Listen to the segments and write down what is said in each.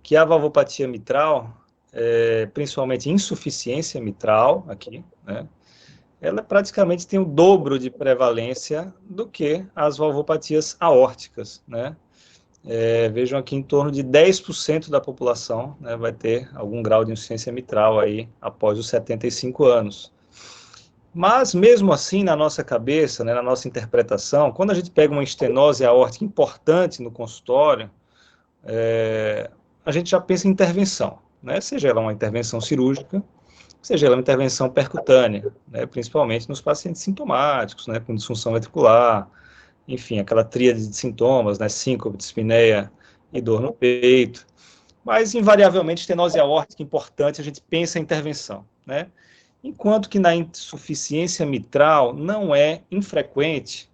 que a valvopatia mitral, principalmente insuficiência mitral, aqui, né, ela praticamente tem o dobro de prevalência do que as valvopatias aórticas, né? Vejam aqui, em torno de 10% da população, né, vai ter algum grau de insuficiência mitral aí após os 75 anos. Mas, mesmo assim, na nossa cabeça, né, na nossa interpretação, quando a gente pega uma estenose aórtica importante no consultório, a gente já pensa em intervenção, né, seja ela uma intervenção cirúrgica, seja ela uma intervenção percutânea, né, principalmente nos pacientes sintomáticos, né, com disfunção ventricular, enfim, aquela tríade de sintomas, né, síncope, dispneia e dor no peito. Mas, invariavelmente, estenose aórtica importante, a gente pensa em intervenção, né? Enquanto que na insuficiência mitral não é infrequente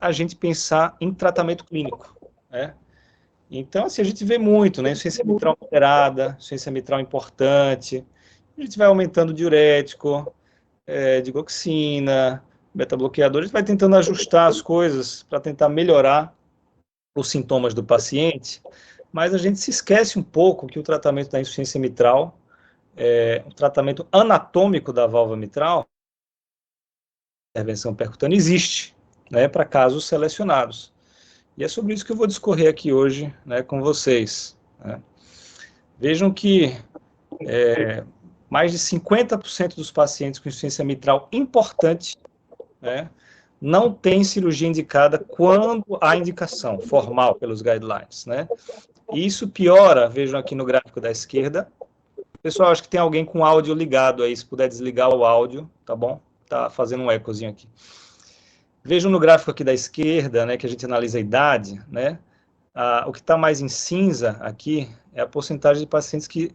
a gente pensar em tratamento clínico, né? Então, assim, a gente vê muito, né? Insuficiência mitral moderada, insuficiência mitral importante, a gente vai aumentando o diurético, digoxina, beta-bloqueador, a gente vai tentando ajustar as coisas para tentar melhorar os sintomas do paciente, mas a gente se esquece um pouco que o tratamento da insuficiência mitral, o tratamento anatômico da válvula mitral, intervenção percutânea, existe, né, para casos selecionados. E é sobre isso que eu vou discorrer aqui hoje, né, com vocês, né. Vejam que mais de 50% dos pacientes com insuficiência mitral importante, né, não tem cirurgia indicada quando há indicação formal pelos guidelines, né? E isso piora, vejam aqui no gráfico da esquerda. Pessoal, acho que tem alguém com áudio ligado aí, se puder desligar o áudio, tá bom? Tá fazendo um ecozinho aqui. Vejam no gráfico aqui da esquerda, né, que a gente analisa a idade, né? O que está mais em cinza aqui é a porcentagem de pacientes que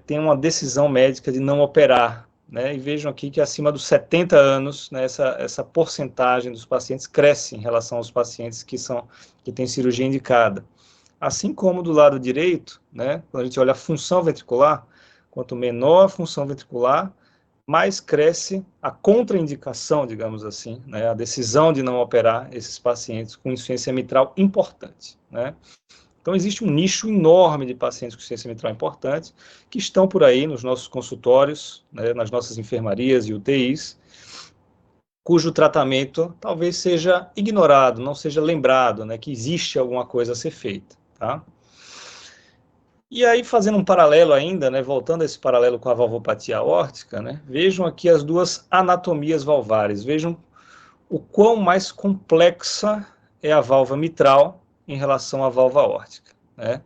têm uma decisão médica de não operar, né? E vejam aqui que acima dos 70 anos, né, essa porcentagem dos pacientes cresce em relação aos pacientes que têm cirurgia indicada. Assim como do lado direito, né, quando a gente olha a função ventricular, quanto menor a função ventricular, mais cresce a contraindicação, digamos assim, né, a decisão de não operar esses pacientes com insuficiência mitral importante, né. Então, existe um nicho enorme de pacientes com insuficiência mitral importante que estão por aí nos nossos consultórios, né, nas nossas enfermarias e UTIs, cujo tratamento talvez seja ignorado, não seja lembrado, né, que existe alguma coisa a ser feita, tá? E aí, fazendo um paralelo ainda, né, voltando a esse paralelo com a valvopatia aórtica, né, vejam aqui as duas anatomias valvares, vejam o quão mais complexa é a válvula mitral em relação à válvula aórtica, né?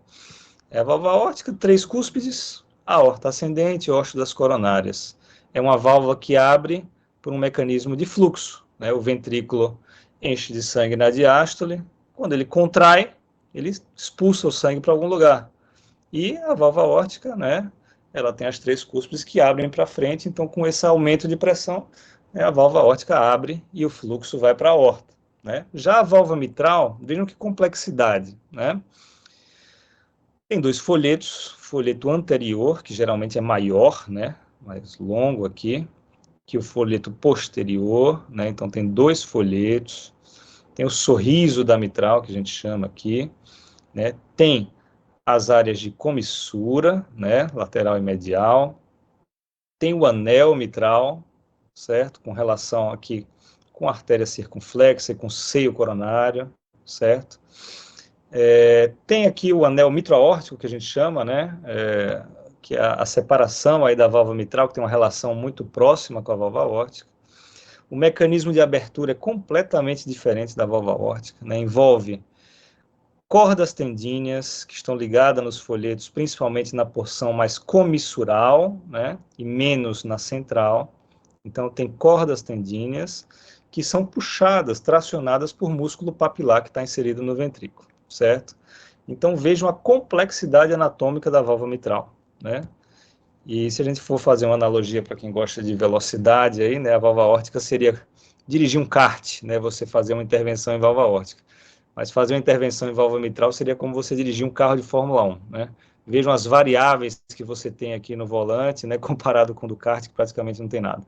A válvula aórtica, 3 cúspides, aorta ascendente, ósseo das coronárias. É uma válvula que abre por um mecanismo de fluxo, né? O ventrículo enche de sangue na diástole, quando ele contrai, ele expulsa o sangue para algum lugar. E a válvula aórtica, né, ela tem as 3 cúspides que abrem para frente, então com esse aumento de pressão, né, a válvula aórtica abre e o fluxo vai para a aorta, né? Já a válvula mitral, vejam que complexidade, né? Tem 2 folhetos, folheto anterior, que geralmente é maior, né, mais longo aqui, que o folheto posterior, né, então tem 2 folhetos, tem o sorriso da mitral, que a gente chama aqui, né, tem as áreas de comissura, né, lateral e medial, tem o anel mitral, certo, com relação aqui com a artéria circunflexa e com o seio coronário, certo? Tem aqui o anel mitroaórtico, que a gente chama, né, que é a separação aí da válvula mitral, que tem uma relação muito próxima com a válvula aórtica. O mecanismo de abertura é completamente diferente da válvula aórtica, né, envolve cordas tendíneas que estão ligadas nos folhetos, principalmente na porção mais comissural, né, e menos na central. Então, tem cordas tendíneas que são puxadas, tracionadas por músculo papilar que está inserido no ventrículo, certo? Então, vejam a complexidade anatômica da válvula mitral, né? E se a gente for fazer uma analogia para quem gosta de velocidade aí, né, a válvula aórtica seria dirigir um kart, né, você fazer uma intervenção em válvula aórtica. Mas fazer uma intervenção em válvula mitral seria como você dirigir um carro de Fórmula 1, né? Vejam as variáveis que você tem aqui no volante, né, comparado com o do kart, que praticamente não tem nada.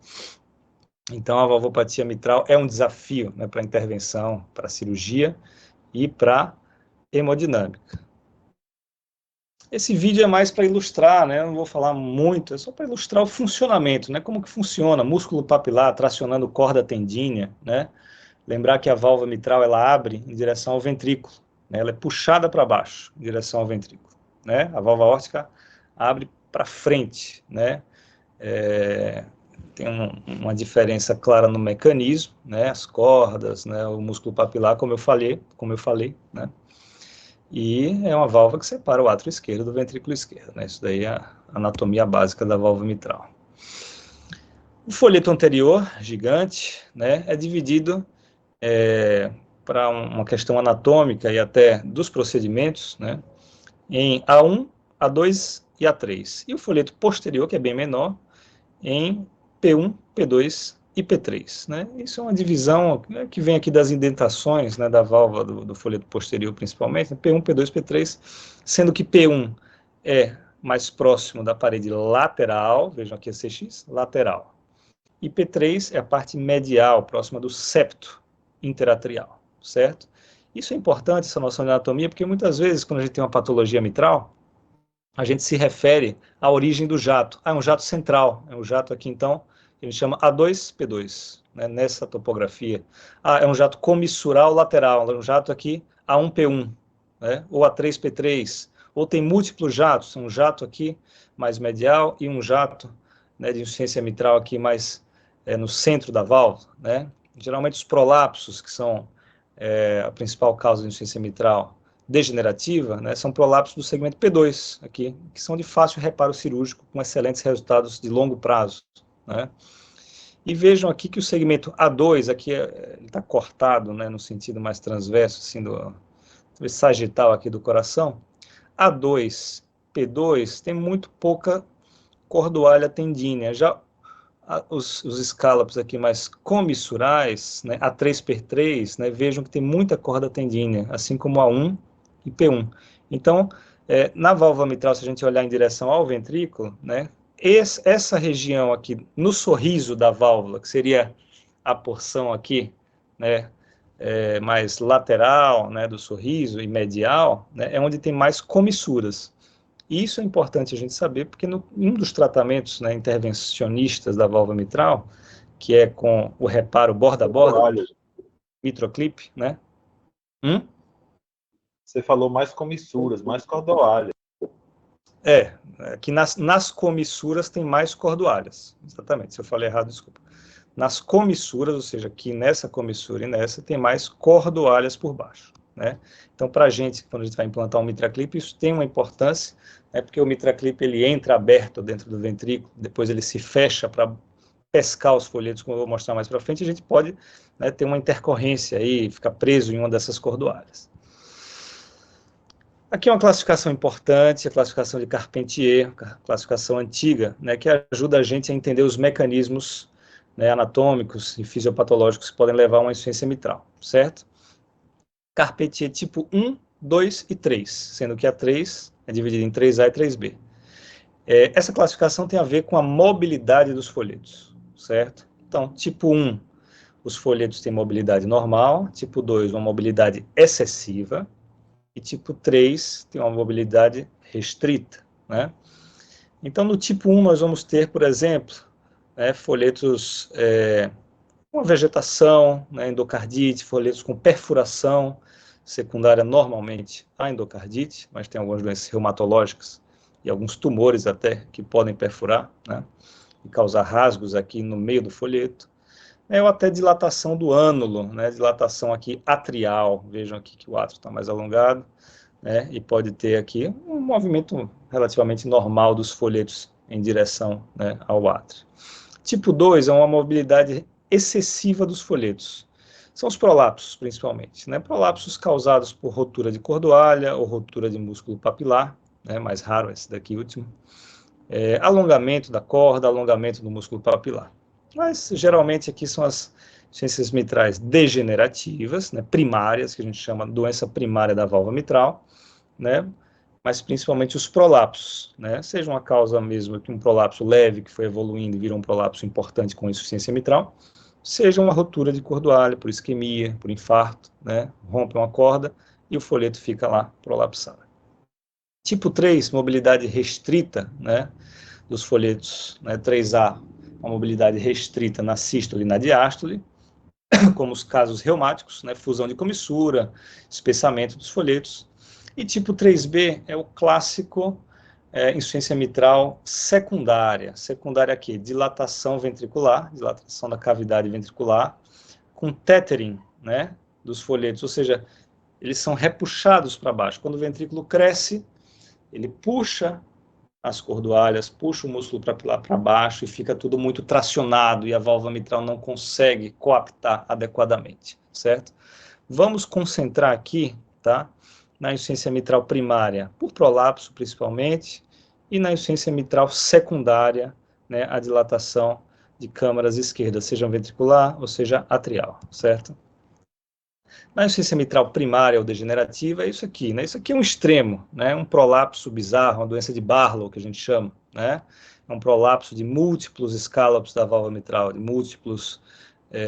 Então, a valvopatia mitral é um desafio, né, para intervenção, para cirurgia e para hemodinâmica. Esse vídeo é mais para ilustrar, né? Eu não vou falar muito, é só para ilustrar o funcionamento, né? Como que funciona, músculo papilar tracionando corda tendínea, né? Lembrar que a válvula mitral, ela abre em direção ao ventrículo, né? Ela é puxada para baixo, em direção ao ventrículo, né? A válvula aórtica abre para frente, né? Tem uma diferença clara no mecanismo, né? As cordas, né? O músculo papilar, como eu falei, né? E é uma válvula que separa o átrio esquerdo do ventrículo esquerdo, né? Isso daí é a anatomia básica da válvula mitral. O folheto anterior, gigante, né? É dividido para uma questão anatômica e até dos procedimentos, né? Em A1, A2 e A3. E o folheto posterior, que é bem menor, em P1, P2 e P3. Né? Isso é uma divisão que vem aqui das indentações, né, da válvula do folheto posterior, principalmente, P1, P2, P3, sendo que P1 é mais próximo da parede lateral, vejam aqui a CX, lateral. E P3 é a parte medial, próxima do septo interatrial, certo? Isso é importante, essa noção de anatomia, porque muitas vezes, quando a gente tem uma patologia mitral, a gente se refere à origem do jato. Ah, é um jato central, é um jato aqui, então, que a gente chama A2P2, né, nessa topografia. Ah, é um jato comissural lateral, é um jato aqui A1P1, né, ou A3P3, ou tem múltiplos jatos, um jato aqui mais medial e um jato, né, de insuficiência mitral aqui mais no centro da válvula, né. Geralmente os prolapsos, que são a principal causa de insuficiência mitral, degenerativa, né, são prolapsos do segmento P2, aqui, que são de fácil reparo cirúrgico, com excelentes resultados de longo prazo. Né? E vejam aqui que o segmento A2, aqui está cortado, né, no sentido mais transverso, assim, do sagital aqui do coração. A2, P2, tem muito pouca cordoalha tendínea. Já os escálopos aqui mais comissurais, né, A3P3, né, vejam que tem muita corda tendínea, assim como A1 e P1. Então, na válvula mitral, se a gente olhar em direção ao ventrículo, né, essa região aqui, no sorriso da válvula, que seria a porção aqui, né, mais lateral, né, do sorriso e medial, né, é onde tem mais comissuras. E isso é importante a gente saber, porque um dos tratamentos, né, intervencionistas da válvula mitral, que é com o reparo borda a borda, mitroclip, né? Você falou mais comissuras, mais cordoalha. Que nas comissuras tem mais cordoalhas. Exatamente, se eu falei errado, desculpa. Nas comissuras, ou seja, aqui nessa comissura e nessa, tem mais cordoalhas por baixo. Né? Então, para a gente, quando a gente vai implantar um mitraclip, isso tem uma importância, né, porque o mitraclip ele entra aberto dentro do ventrículo, depois ele se fecha para pescar os folhetos, como eu vou mostrar mais para frente, a gente pode, né, ter uma intercorrência aí, ficar preso em uma dessas cordoalhas. Aqui é uma classificação importante, a classificação de Carpentier, classificação antiga, né, que ajuda a gente a entender os mecanismos, né, anatômicos e fisiopatológicos que podem levar a uma insuficiência mitral, certo? Carpentier tipo 1, 2 e 3, sendo que a 3 é dividida em 3A e 3B. Essa classificação tem a ver com a mobilidade dos folhetos, certo? Então, tipo 1, os folhetos têm mobilidade normal, tipo 2, uma mobilidade excessiva, e tipo 3 tem uma mobilidade restrita, né? Então, no tipo 1, nós vamos ter, por exemplo, folhetos com vegetação, né, endocardite, folhetos com perfuração secundária normalmente à endocardite, mas tem algumas doenças reumatológicas e alguns tumores até que podem perfurar, né, e causar rasgos aqui no meio do folheto. Ou até dilatação do ânulo, né, dilatação aqui atrial, vejam aqui que o átrio está mais alongado, né, e pode ter aqui um movimento relativamente normal dos folhetos em direção, né, ao átrio. Tipo 2 é uma mobilidade excessiva dos folhetos. São os prolapsos, principalmente, né, prolapsos causados por rotura de cordoalha ou rotura de músculo papilar, né, mais raro esse daqui último, alongamento da corda, alongamento do músculo papilar. Mas, geralmente, aqui são as insuficiências mitrais degenerativas, né, primárias, que a gente chama de doença primária da válvula mitral, né, mas principalmente os prolapsos, né, seja uma causa mesmo que um prolapso leve, que foi evoluindo e virou um prolapso importante com insuficiência mitral, seja uma rotura de cordoalha por isquemia, por infarto, né, rompe uma corda e o folheto fica lá prolapsado. Tipo 3, mobilidade restrita, né, dos folhetos, né, 3A, uma mobilidade restrita na sístole e na diástole, como os casos reumáticos, né, fusão de comissura, espessamento dos folhetos. E tipo 3B é o clássico insuficiência mitral secundária. Secundária aqui, dilatação ventricular, dilatação da cavidade ventricular, com tethering, né, dos folhetos, ou seja, eles são repuxados para baixo. Quando o ventrículo cresce, ele puxa as cordoalhas, puxa o músculo papilar para baixo e fica tudo muito tracionado e a válvula mitral não consegue coaptar adequadamente, certo? Vamos concentrar aqui, tá, na insuficiência mitral primária, por prolapso principalmente, e na insuficiência mitral secundária, né, a dilatação de câmaras esquerdas, seja ventricular ou seja atrial, certo? Na insuficiência mitral primária ou degenerativa é isso aqui, né? Isso aqui é um extremo, né? Um prolapso bizarro, uma doença de Barlow, que a gente chama, né? É um prolapso de múltiplos escálopos da válvula mitral, de múltiplos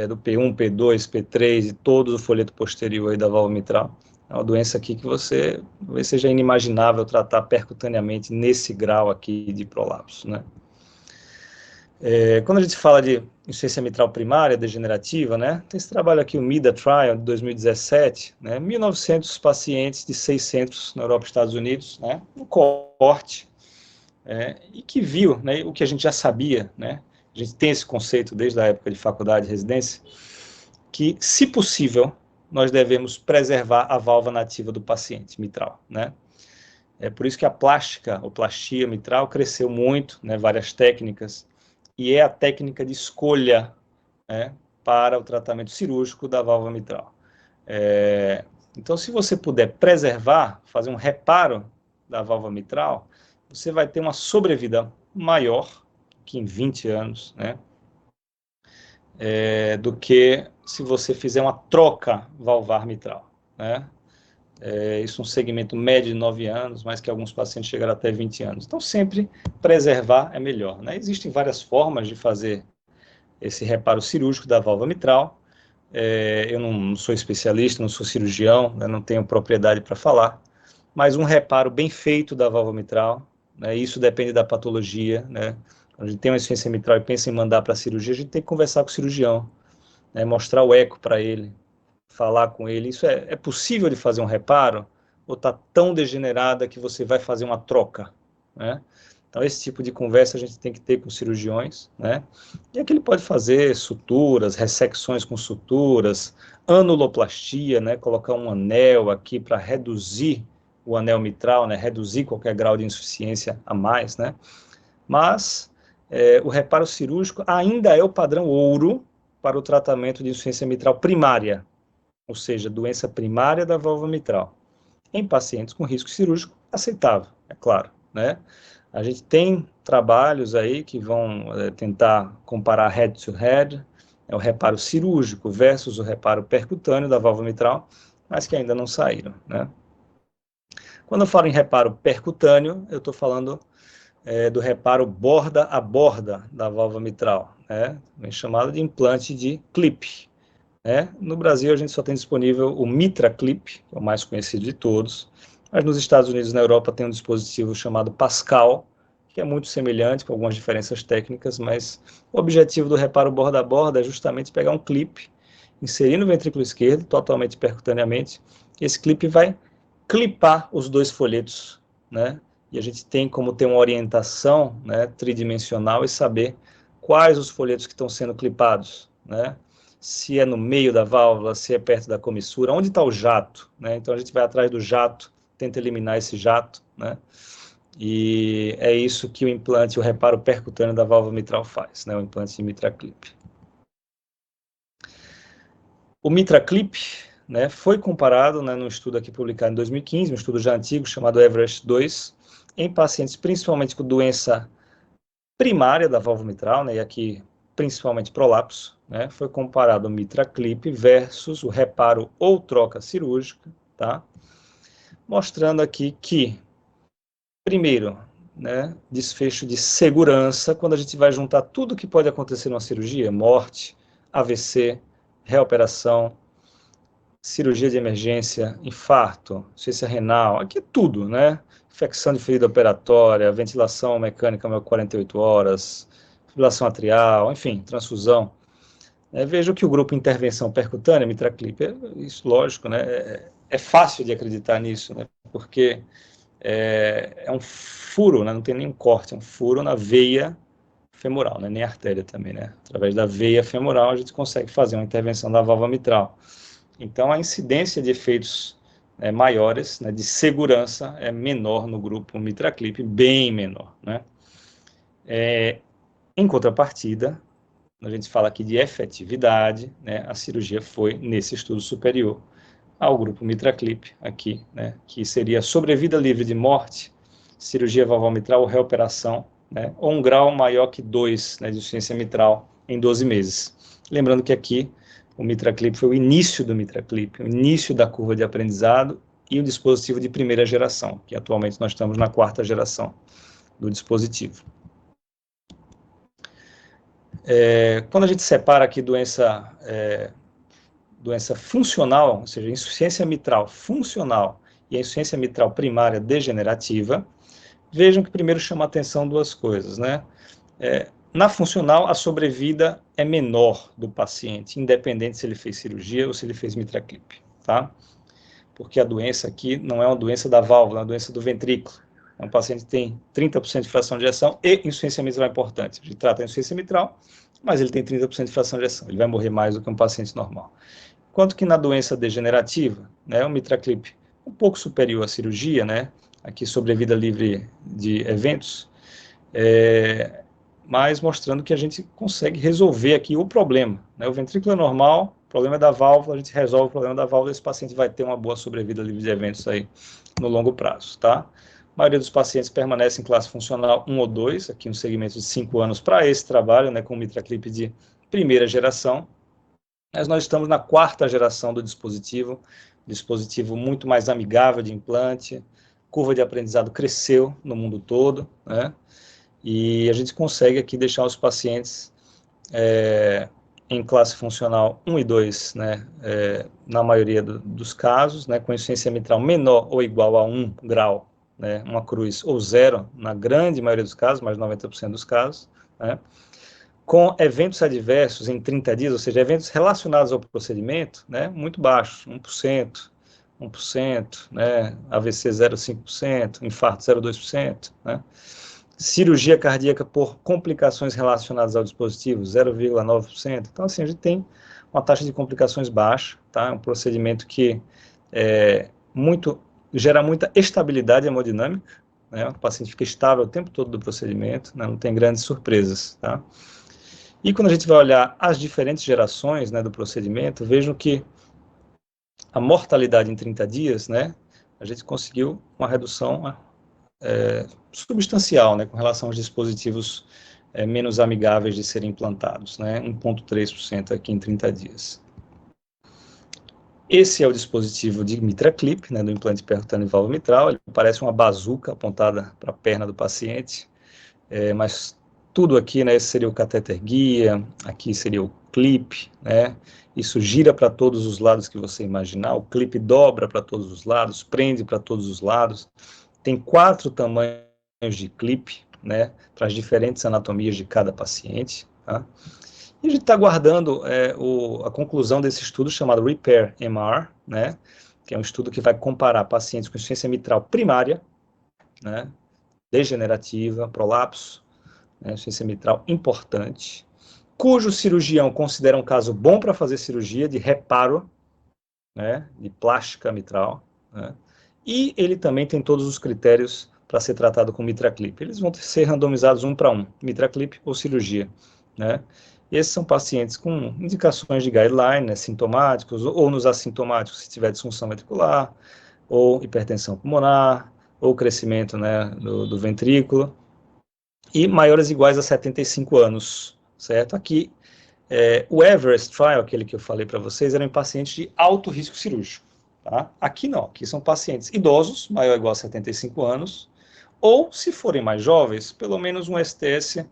do P1, P2, P3 e todo o folheto posterior aí da válvula mitral. É uma doença aqui que talvez seja inimaginável tratar percutaneamente nesse grau aqui de prolapso, né? Quando a gente fala de insuficiência mitral primária degenerativa, né, tem esse trabalho aqui, o MIDA Trial, de 2017, né, 1.900 pacientes de 6 centros na Europa e Estados Unidos, né, um coorte, e que viu, né, o que a gente já sabia, né, a gente tem esse conceito desde a época de faculdade e residência, que, se possível, nós devemos preservar a válvula nativa do paciente mitral, né. É por isso que a plástica, ou plastia mitral, cresceu muito, né, várias técnicas, e é a técnica de escolha, né, para o tratamento cirúrgico da válvula mitral. Então, se você puder preservar, fazer um reparo da válvula mitral, você vai ter uma sobrevida maior, que em 20 anos, né, do que se você fizer uma troca valvar mitral, né. Isso é um segmento médio de 9 anos, mas que alguns pacientes chegaram até 20 anos. Então, sempre preservar é melhor, né? Existem várias formas de fazer esse reparo cirúrgico da válvula mitral. Eu não sou especialista, não sou cirurgião, né, não tenho propriedade para falar, mas um reparo bem feito da válvula mitral, né, isso depende da patologia, né? Quando a gente tem uma insuficiência mitral e pensa em mandar para a cirurgia, a gente tem que conversar com o cirurgião, né, mostrar o eco para ele, falar com ele, isso é possível de fazer um reparo, ou está tão degenerada que você vai fazer uma troca, né? Então, esse tipo de conversa a gente tem que ter com cirurgiões, né? E aqui ele pode fazer suturas, ressecções com suturas, anuloplastia, né? Colocar um anel aqui para reduzir o anel mitral, né? Reduzir qualquer grau de insuficiência a mais, né? Mas o reparo cirúrgico ainda é o padrão ouro para o tratamento de insuficiência mitral primária, ou seja, doença primária da válvula mitral. Em pacientes com risco cirúrgico, aceitável, é claro, né? A gente tem trabalhos aí que vão tentar comparar head-to-head, o reparo cirúrgico versus o reparo percutâneo da válvula mitral, mas que ainda não saíram, né? Quando eu falo em reparo percutâneo, eu estou falando do reparo borda a borda da válvula mitral, né? Chamado de implante de clip. No Brasil, a gente só tem disponível o Mitra Clip, que é o mais conhecido de todos, mas nos Estados Unidos e na Europa tem um dispositivo chamado Pascal, que é muito semelhante, com algumas diferenças técnicas, mas o objetivo do reparo borda a borda é justamente pegar um clipe, inserir no ventrículo esquerdo, totalmente percutaneamente, e esse clipe vai clipar os dois folhetos, né? E a gente tem como ter uma orientação, né, tridimensional e saber quais os folhetos que estão sendo clipados, né? Se é no meio da válvula, se é perto da comissura, onde está o jato, né? Então a gente vai atrás do jato, tenta eliminar esse jato, né? E é isso que o implante, o reparo percutâneo da válvula mitral faz, né? O implante de Mitra Clip. O Mitra Clip, né, foi comparado, né, num estudo aqui publicado em 2015, um estudo já antigo chamado Everest 2, em pacientes principalmente com doença primária da válvula mitral, né, e aqui principalmente prolapso, né, foi comparado o Mitra Clip versus o reparo ou troca cirúrgica, tá? Mostrando aqui que, primeiro, né, desfecho de segurança, quando a gente vai juntar tudo que pode acontecer numa cirurgia, morte, AVC, reoperação, cirurgia de emergência, infarto, insuficiência renal, aqui é tudo, né? Infecção de ferida operatória, ventilação mecânica 48 horas, fibrilação atrial, enfim, transfusão. Vejo que o grupo intervenção percutânea, MitraClip, isso lógico, né? É fácil de acreditar nisso, né? Porque é um furo, né? Não tem nenhum corte, é um furo na veia femoral, né? Nem artéria também, né? Através da veia femoral a gente consegue fazer uma intervenção da válvula mitral. Então a incidência de efeitos maiores, né, de segurança, é menor no grupo MitraClip, bem menor, né? Em contrapartida, a gente fala aqui de efetividade, né? A cirurgia foi nesse estudo superior ao grupo MitraClip aqui, né? Que seria sobrevida livre de morte, cirurgia valvar mitral ou reoperação, né? Ou um grau maior que 2, né, de insuficiência mitral em 12 meses. Lembrando que aqui o MitraClip foi o início do MitraClip, o início da curva de aprendizado e o dispositivo de primeira geração, que atualmente nós estamos na 4ª geração do dispositivo. Quando a gente separa aqui doença funcional, ou seja, insuficiência mitral funcional e a insuficiência mitral primária degenerativa, vejam que primeiro chama a atenção duas coisas, né? Na funcional, a sobrevida é menor do paciente, independente se ele fez cirurgia ou se ele fez MitraClip, tá? Porque a doença aqui não é uma doença da válvula, é uma doença do ventrículo. Um paciente tem 30% de fração de ejeção e insuficiência mitral importante. A gente trata a insuficiência mitral, mas ele tem 30% de fração de ejeção. Ele vai morrer mais do que um paciente normal. Enquanto que na doença degenerativa, né, o MitraClip um pouco superior à cirurgia, né, aqui sobrevida livre de eventos, mas mostrando que a gente consegue resolver aqui o problema, né? O ventrículo é normal, o problema é da válvula, a gente resolve o problema da válvula e esse paciente vai ter uma boa sobrevida livre de eventos aí no longo prazo, tá? A maioria dos pacientes permanece em classe funcional 1 ou 2, aqui um segmento de 5 anos para esse trabalho, né, com o MitraClip de primeira geração, mas nós estamos na 4ª geração do dispositivo muito mais amigável de implante, curva de aprendizado cresceu no mundo todo, né? E a gente consegue aqui deixar os pacientes em classe funcional 1 e 2, né, na maioria dos casos, né, com insuficiência mitral menor ou igual a 1 grau, né, uma cruz ou 0, na grande maioria dos casos, mais de 90% dos casos, né, com eventos adversos em 30 dias, ou seja, eventos relacionados ao procedimento, né, muito baixos, 1%, né, AVC 0,5%, infarto 0,2%, né, cirurgia cardíaca por complicações relacionadas ao dispositivo, 0,9%. Então, assim, a gente tem uma taxa de complicações baixa, tá? É um procedimento que gera muita estabilidade hemodinâmica, né? O paciente fica estável o tempo todo do procedimento, né? Não tem grandes surpresas, tá? E quando a gente vai olhar as diferentes gerações, né, do procedimento, vejam que a mortalidade em 30 dias, né, a gente conseguiu uma redução substancial, né, com relação aos dispositivos menos amigáveis de serem implantados, né, 1,3% aqui em 30 dias. Esse é o dispositivo de MitraClip, né, do implante percutâneo de válvula mitral. Ele parece uma bazuca apontada para a perna do paciente, mas tudo aqui, né, esse seria o catéter guia, aqui seria o clip, né, isso gira para todos os lados que você imaginar, o clipe dobra para todos os lados, prende para todos os lados. Tem 4 tamanhos de clipe, né, para as diferentes anatomias de cada paciente, tá? E a gente está aguardando a conclusão desse estudo chamado REPAIR-MR, né, que é um estudo que vai comparar pacientes com insuficiência mitral primária, né, degenerativa, prolapso, né, insuficiência mitral importante, cujo cirurgião considera um caso bom para fazer cirurgia de reparo, né, de plástica mitral, né, e ele também tem todos os critérios para ser tratado com MitraClip. Eles vão ser randomizados 1 para 1, MitraClip ou cirurgia, né? E esses são pacientes com indicações de guideline, né, sintomáticos, ou nos assintomáticos, se tiver disfunção ventricular, ou hipertensão pulmonar, ou crescimento, né, do ventrículo, e maiores ou iguais a 75 anos, certo? Aqui, o Everest Trial, aquele que eu falei para vocês, era em pacientes de alto risco cirúrgico. Tá? Aqui não, aqui são pacientes idosos, maior ou igual a 75 anos, ou, se forem mais jovens, pelo menos um STS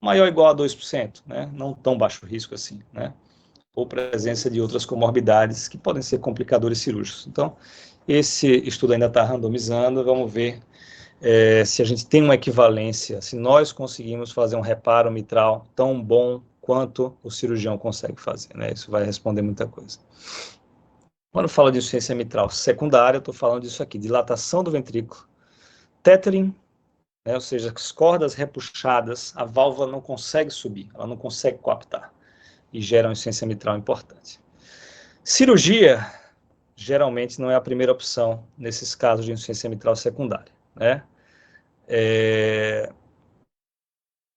maior ou igual a 2%, né? Não tão baixo risco assim, né? ou presença de outras comorbidades que podem ser complicadores cirúrgicos. Então, esse estudo ainda está randomizando, vamos ver se a gente tem uma equivalência, se nós conseguimos fazer um reparo mitral tão bom quanto o cirurgião consegue fazer, né? Isso vai responder muita coisa. Quando eu falo de insuficiência mitral secundária, eu estou falando disso aqui, dilatação do ventrículo, tethering, né? Ou seja, as cordas repuxadas, a válvula não consegue subir, ela não consegue coaptar, e gera uma insuficiência mitral importante. Cirurgia, geralmente, não é a primeira opção nesses casos de insuficiência mitral secundária, né?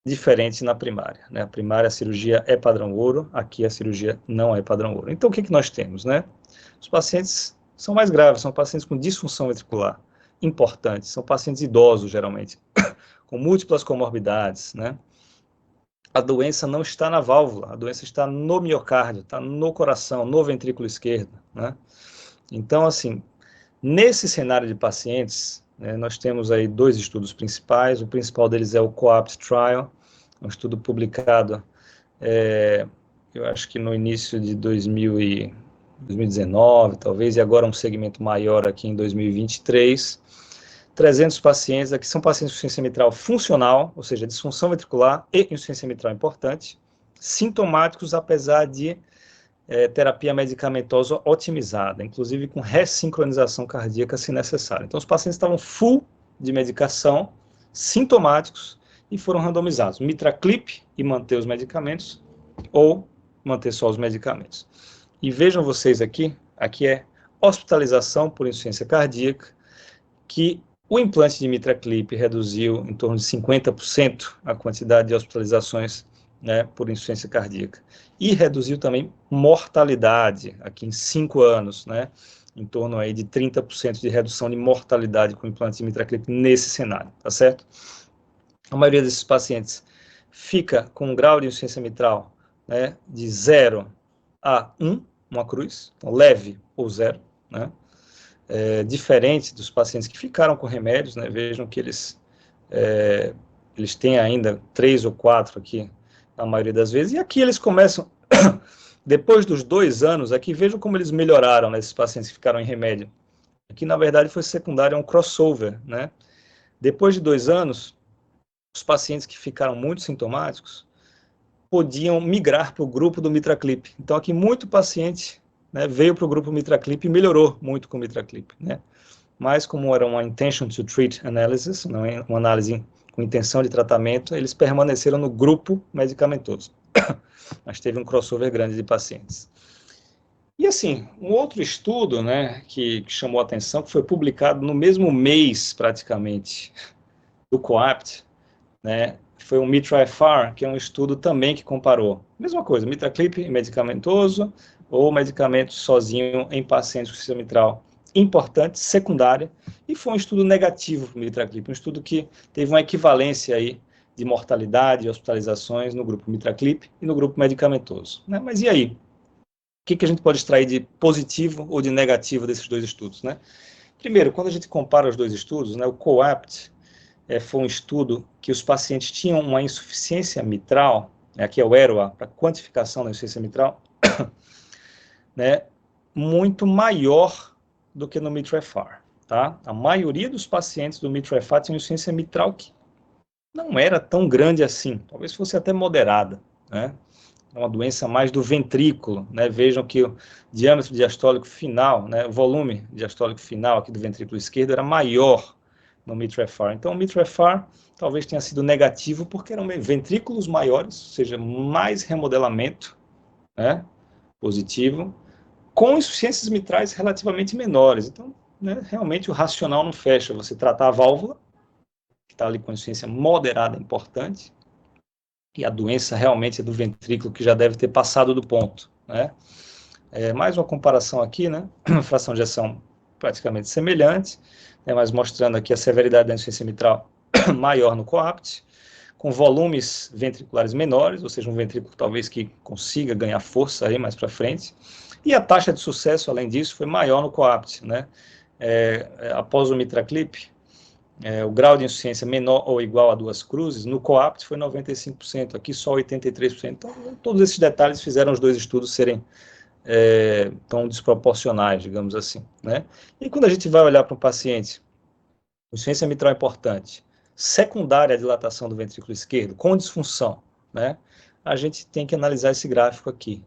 Diferente na primária, né? A primária, a cirurgia é padrão ouro, aqui a cirurgia não é padrão ouro. Então, o que nós temos, né? Os pacientes são mais graves, são pacientes com disfunção ventricular importante, são pacientes idosos, geralmente, com múltiplas comorbidades, né? A doença não está na válvula, a doença está no miocárdio, está no coração, no ventrículo esquerdo, né? Então, assim, nesse cenário de pacientes, né, nós temos aí 2 estudos principais. O principal deles é o COAPT Trial, um estudo publicado, eu acho que no início de 2019, talvez, e agora um segmento maior aqui em 2023. 300 pacientes, aqui são pacientes com insuficiência mitral funcional, ou seja, disfunção ventricular e insuficiência mitral importante, sintomáticos, apesar de terapia medicamentosa otimizada, inclusive com ressincronização cardíaca se necessário. Então, os pacientes estavam full de medicação, sintomáticos, e foram randomizados. MitraClip e manter os medicamentos, ou manter só os medicamentos. E vejam vocês aqui é hospitalização por insuficiência cardíaca, que o implante de MitraClip reduziu em torno de 50% a quantidade de hospitalizações, né, por insuficiência cardíaca. E reduziu também mortalidade, aqui em 5 anos, né, em torno aí de 30% de redução de mortalidade com implante de MitraClip nesse cenário, tá certo? A maioria desses pacientes fica com um grau de insuficiência mitral, né, de 0 a 1, uma cruz, então leve ou 0, né? Diferente dos pacientes que ficaram com remédios, né? Vejam que eles têm ainda 3 ou 4 aqui, na maioria das vezes, e aqui eles começam, depois dos 2 anos, aqui vejam como eles melhoraram, né, esses pacientes que ficaram em remédio. Aqui, na verdade, foi secundário, é um crossover, né? Depois de 2 anos, os pacientes que ficaram muito sintomáticos podiam migrar para o grupo do MitraClip. Então, aqui, muito paciente, né, veio para o grupo MitraClip e melhorou muito com o MitraClip, né? Mas, como era uma intention to treat analysis, não é uma análise com intenção de tratamento, eles permaneceram no grupo medicamentoso. Mas teve um crossover grande de pacientes. E, assim, um outro estudo, né, que chamou a atenção, que foi publicado no mesmo mês, praticamente, do COAPT, né, foi o MITRA-FR, que é um estudo também que comparou, mesma coisa, MitraClip medicamentoso ou medicamento sozinho em pacientes com insuficiência mitral importante, secundária, e foi um estudo negativo para o MitraClip, um estudo que teve uma equivalência aí de mortalidade e hospitalizações no grupo MitraClip e no grupo medicamentoso, né? Mas e aí? O que a gente pode extrair de positivo ou de negativo desses 2 estudos, né? Primeiro, quando a gente compara os 2 estudos, né, o COAPT foi um estudo que os pacientes tinham uma insuficiência mitral, aqui é o EROA, para quantificação da insuficiência mitral, né, muito maior do que no MITRA-FR, tá? A maioria dos pacientes do MITRA-FR tinham insuficiência mitral que não era tão grande assim, talvez fosse até moderada, né? É uma doença mais do ventrículo, né? Vejam que o diâmetro diastólico final, né, o volume diastólico final aqui do ventrículo esquerdo era maior no MITRA-FR. Então, o MITRA-FR talvez tenha sido negativo porque eram ventrículos maiores, ou seja, mais remodelamento, né, positivo, com insuficiências mitrais relativamente menores. Então, né, realmente o racional não fecha. Você tratar a válvula, que está ali com insuficiência moderada importante, e a doença realmente é do ventrículo, que já deve ter passado do ponto, né? Mais uma comparação aqui, né? Fração de ejeção praticamente semelhante, né? Mas mostrando aqui a severidade da insuficiência mitral maior no COAPT, com volumes ventriculares menores, ou seja, um ventrículo talvez que consiga ganhar força aí mais para frente, e a taxa de sucesso, além disso, foi maior no COAPT, né? Após o MitraClip, o grau de insuficiência menor ou igual a 2 cruzes, no COAPT foi 95%, aqui só 83%. Então, todos esses detalhes fizeram os dois estudos serem tão desproporcionais, digamos assim, né? E quando a gente vai olhar para um paciente, insuficiência mitral importante, secundária à dilatação do ventrículo esquerdo, com disfunção, né? A gente tem que analisar esse gráfico aqui.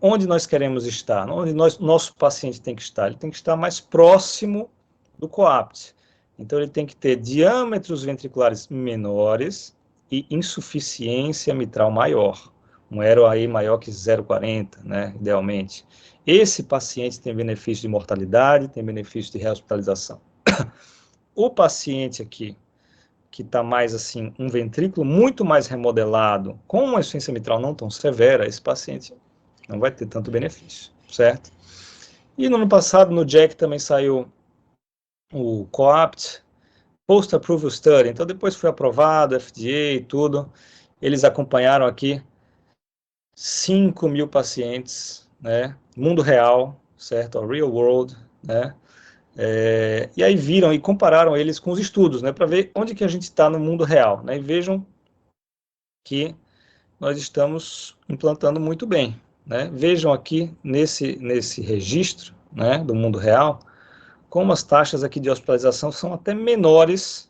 Onde nós queremos estar, onde nosso paciente tem que estar? Ele tem que estar mais próximo do COAPT. Então, ele tem que ter diâmetros ventriculares menores e insuficiência mitral maior. Um ERO-AI maior que 0,40, né, idealmente. Esse paciente tem benefício de mortalidade, tem benefício de rehospitalização. O paciente aqui, que está mais assim, um ventrículo muito mais remodelado, com uma insuficiência mitral não tão severa, esse paciente não vai ter tanto benefício, certo? E no ano passado, no JACC, também saiu o COAPT, Post-Approval Study. Então, depois foi aprovado, FDA e tudo. Eles acompanharam aqui 5.000 pacientes, né? Mundo real, certo? Real world, né? E aí viram e compararam eles com os estudos, né? Para ver onde que a gente está no mundo real, né? E vejam que nós estamos implantando muito bem, né? Vejam aqui nesse registro, né, do mundo real, como as taxas aqui de hospitalização são até menores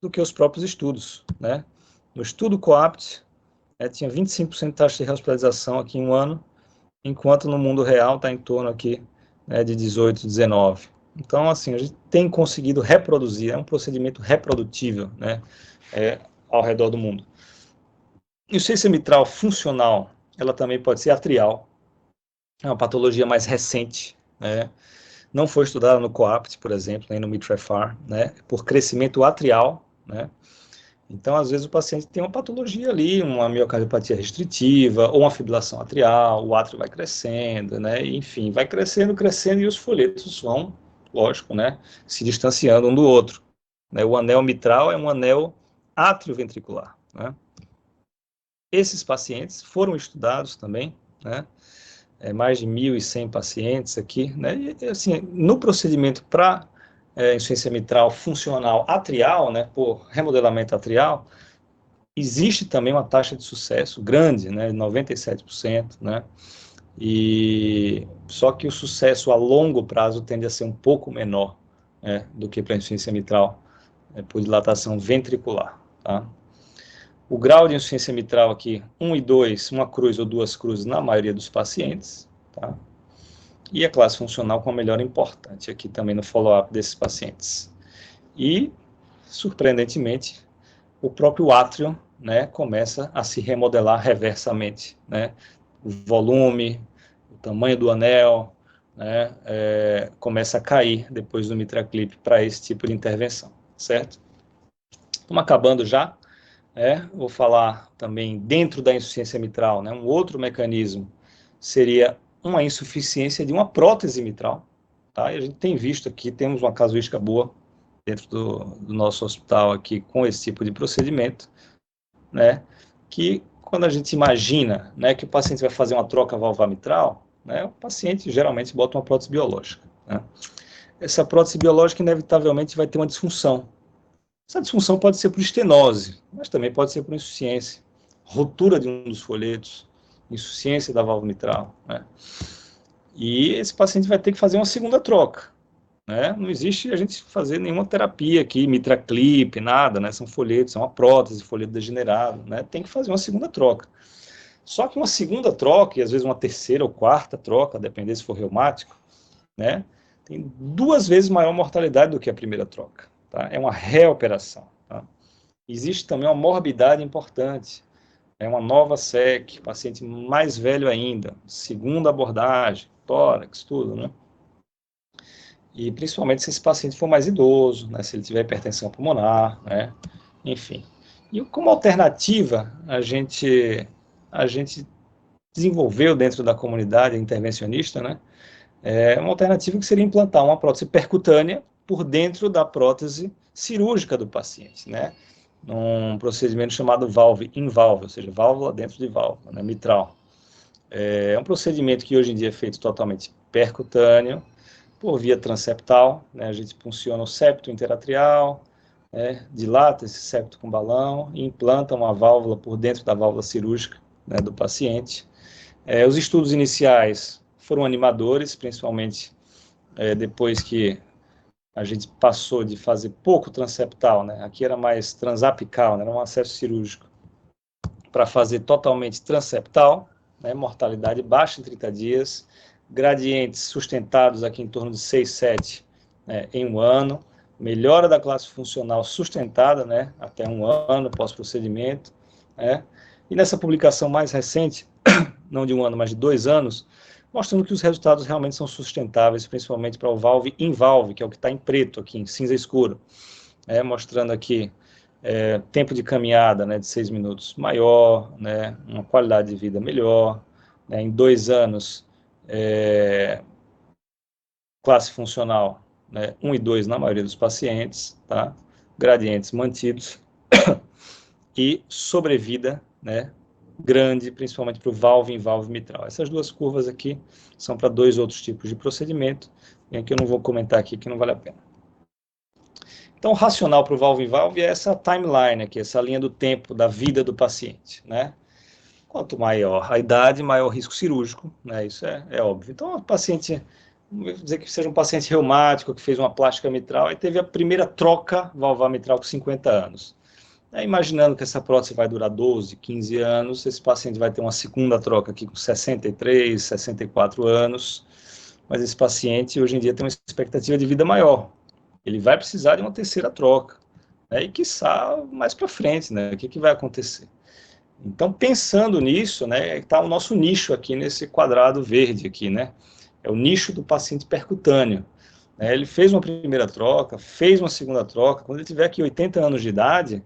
do que os próprios estudos, né? No estudo COAPT, tinha 25% de taxa de hospitalização aqui em um ano, enquanto no mundo real está em torno aqui, né, de 18, 19. Então, assim, a gente tem conseguido reproduzir, é um procedimento reprodutível, né, ao redor do mundo. Insuficiência mitral funcional, ela também pode ser atrial, é uma patologia mais recente, né? Não foi estudada no COAPT, por exemplo, nem no MITRA-FR, né? Por crescimento atrial, né? Então, às vezes, o paciente tem uma patologia ali, uma miocardiopatia restritiva, ou uma fibrilação atrial, o átrio vai crescendo, né? Enfim, vai crescendo, e os folhetos vão, lógico, né, se distanciando um do outro, né? O anel mitral é um anel atrioventricular, né? Esses pacientes foram estudados também, né? Mais de 1.100 pacientes aqui, né? E, assim, no procedimento para insuficiência mitral funcional atrial, né, por remodelamento atrial, existe também uma taxa de sucesso grande, né, 97%, né? E só que o sucesso a longo prazo tende a ser um pouco menor, né, do que para a insuficiência mitral por dilatação ventricular, tá? O grau de insuficiência mitral aqui, 1 e 2, uma cruz ou 2 cruzes na maioria dos pacientes, tá? E a classe funcional com a melhora importante aqui também no follow-up desses pacientes. E, surpreendentemente, o próprio átrio, né, começa a se remodelar reversamente, né? O volume, o tamanho do anel, né, começa a cair depois do MitraClip para esse tipo de intervenção, certo? Estamos acabando já. Vou falar também dentro da insuficiência mitral, né, um outro mecanismo seria uma insuficiência de uma prótese mitral, tá? E a gente tem visto aqui, temos uma casuística boa dentro do nosso hospital aqui com esse tipo de procedimento, né, que quando a gente imagina, né, que o paciente vai fazer uma troca valvar mitral, né, o paciente geralmente bota uma prótese biológica, né? Essa prótese biológica inevitavelmente vai ter uma disfunção. Essa disfunção pode ser por estenose, mas também pode ser por insuficiência, ruptura de um dos folhetos, insuficiência da válvula mitral, né? E esse paciente vai ter que fazer uma segunda troca, né? Não existe a gente fazer nenhuma terapia aqui, MitraClip, nada, né? São folhetos, é uma prótese, folheto degenerado, né? Tem que fazer uma segunda troca. Só que uma segunda troca, e às vezes uma terceira ou quarta troca, dependendo se for reumático, né, tem 2 vezes maior mortalidade do que a primeira troca, tá? É uma reoperação, tá? Existe também uma morbidade importante, é uma nova SEC, paciente mais velho ainda, segunda abordagem, tórax, tudo, né? E principalmente se esse paciente for mais idoso, né, se ele tiver hipertensão pulmonar, né, enfim. E como alternativa, a gente desenvolveu dentro da comunidade intervencionista, né, uma alternativa que seria implantar uma prótese percutânea por dentro da prótese cirúrgica do paciente, né, num procedimento chamado valve in valve, ou seja, válvula dentro de válvula, né, mitral. É um procedimento que hoje em dia é feito totalmente percutâneo, por via transeptal, né, a gente funciona o septo interatrial, dilata esse septo com balão e implanta uma válvula por dentro da válvula cirúrgica, né, do paciente. Os estudos iniciais foram animadores, principalmente depois que a gente passou de fazer pouco transeptal, né, aqui era mais transapical, né, era um acesso cirúrgico, para fazer totalmente transeptal, né, mortalidade baixa em 30 dias, gradientes sustentados aqui em torno de 6, 7 em um ano, melhora da classe funcional sustentada, né, até um ano pós-procedimento, né, e nessa publicação mais recente, não de um ano, mas de 2 anos, mostrando que os resultados realmente são sustentáveis, principalmente para o valve in-valve, que é o que está em preto aqui, em cinza escuro, mostrando aqui tempo de caminhada, né, de 6 minutos maior, né, uma qualidade de vida melhor, né, em 2 anos, classe funcional, né, 1 e 2 na maioria dos pacientes, tá? Gradientes mantidos, e sobrevida, né, grande, principalmente para o valve em valve mitral. Essas duas curvas aqui são para 2 outros tipos de procedimento, e aqui eu não vou comentar aqui, que não vale a pena. Então, o racional para o valve em valve é essa timeline aqui, essa linha do tempo da vida do paciente, né? Quanto maior a idade, maior o risco cirúrgico, né? Isso é óbvio. Então, o paciente, vamos dizer que seja um paciente reumático que fez uma plástica mitral e teve a primeira troca valvar mitral com 50 anos. Imaginando que essa prótese vai durar 12, 15 anos, esse paciente vai ter uma segunda troca aqui com 63, 64 anos, mas esse paciente hoje em dia tem uma expectativa de vida maior. Ele vai precisar de uma terceira troca, né? E quiçá mais para frente, né? O que vai acontecer? Então, pensando nisso, né, está o nosso nicho aqui nesse quadrado verde aqui, né? É o nicho do paciente percutâneo. Ele fez uma primeira troca, fez uma segunda troca. Quando ele tiver aqui 80 anos de idade,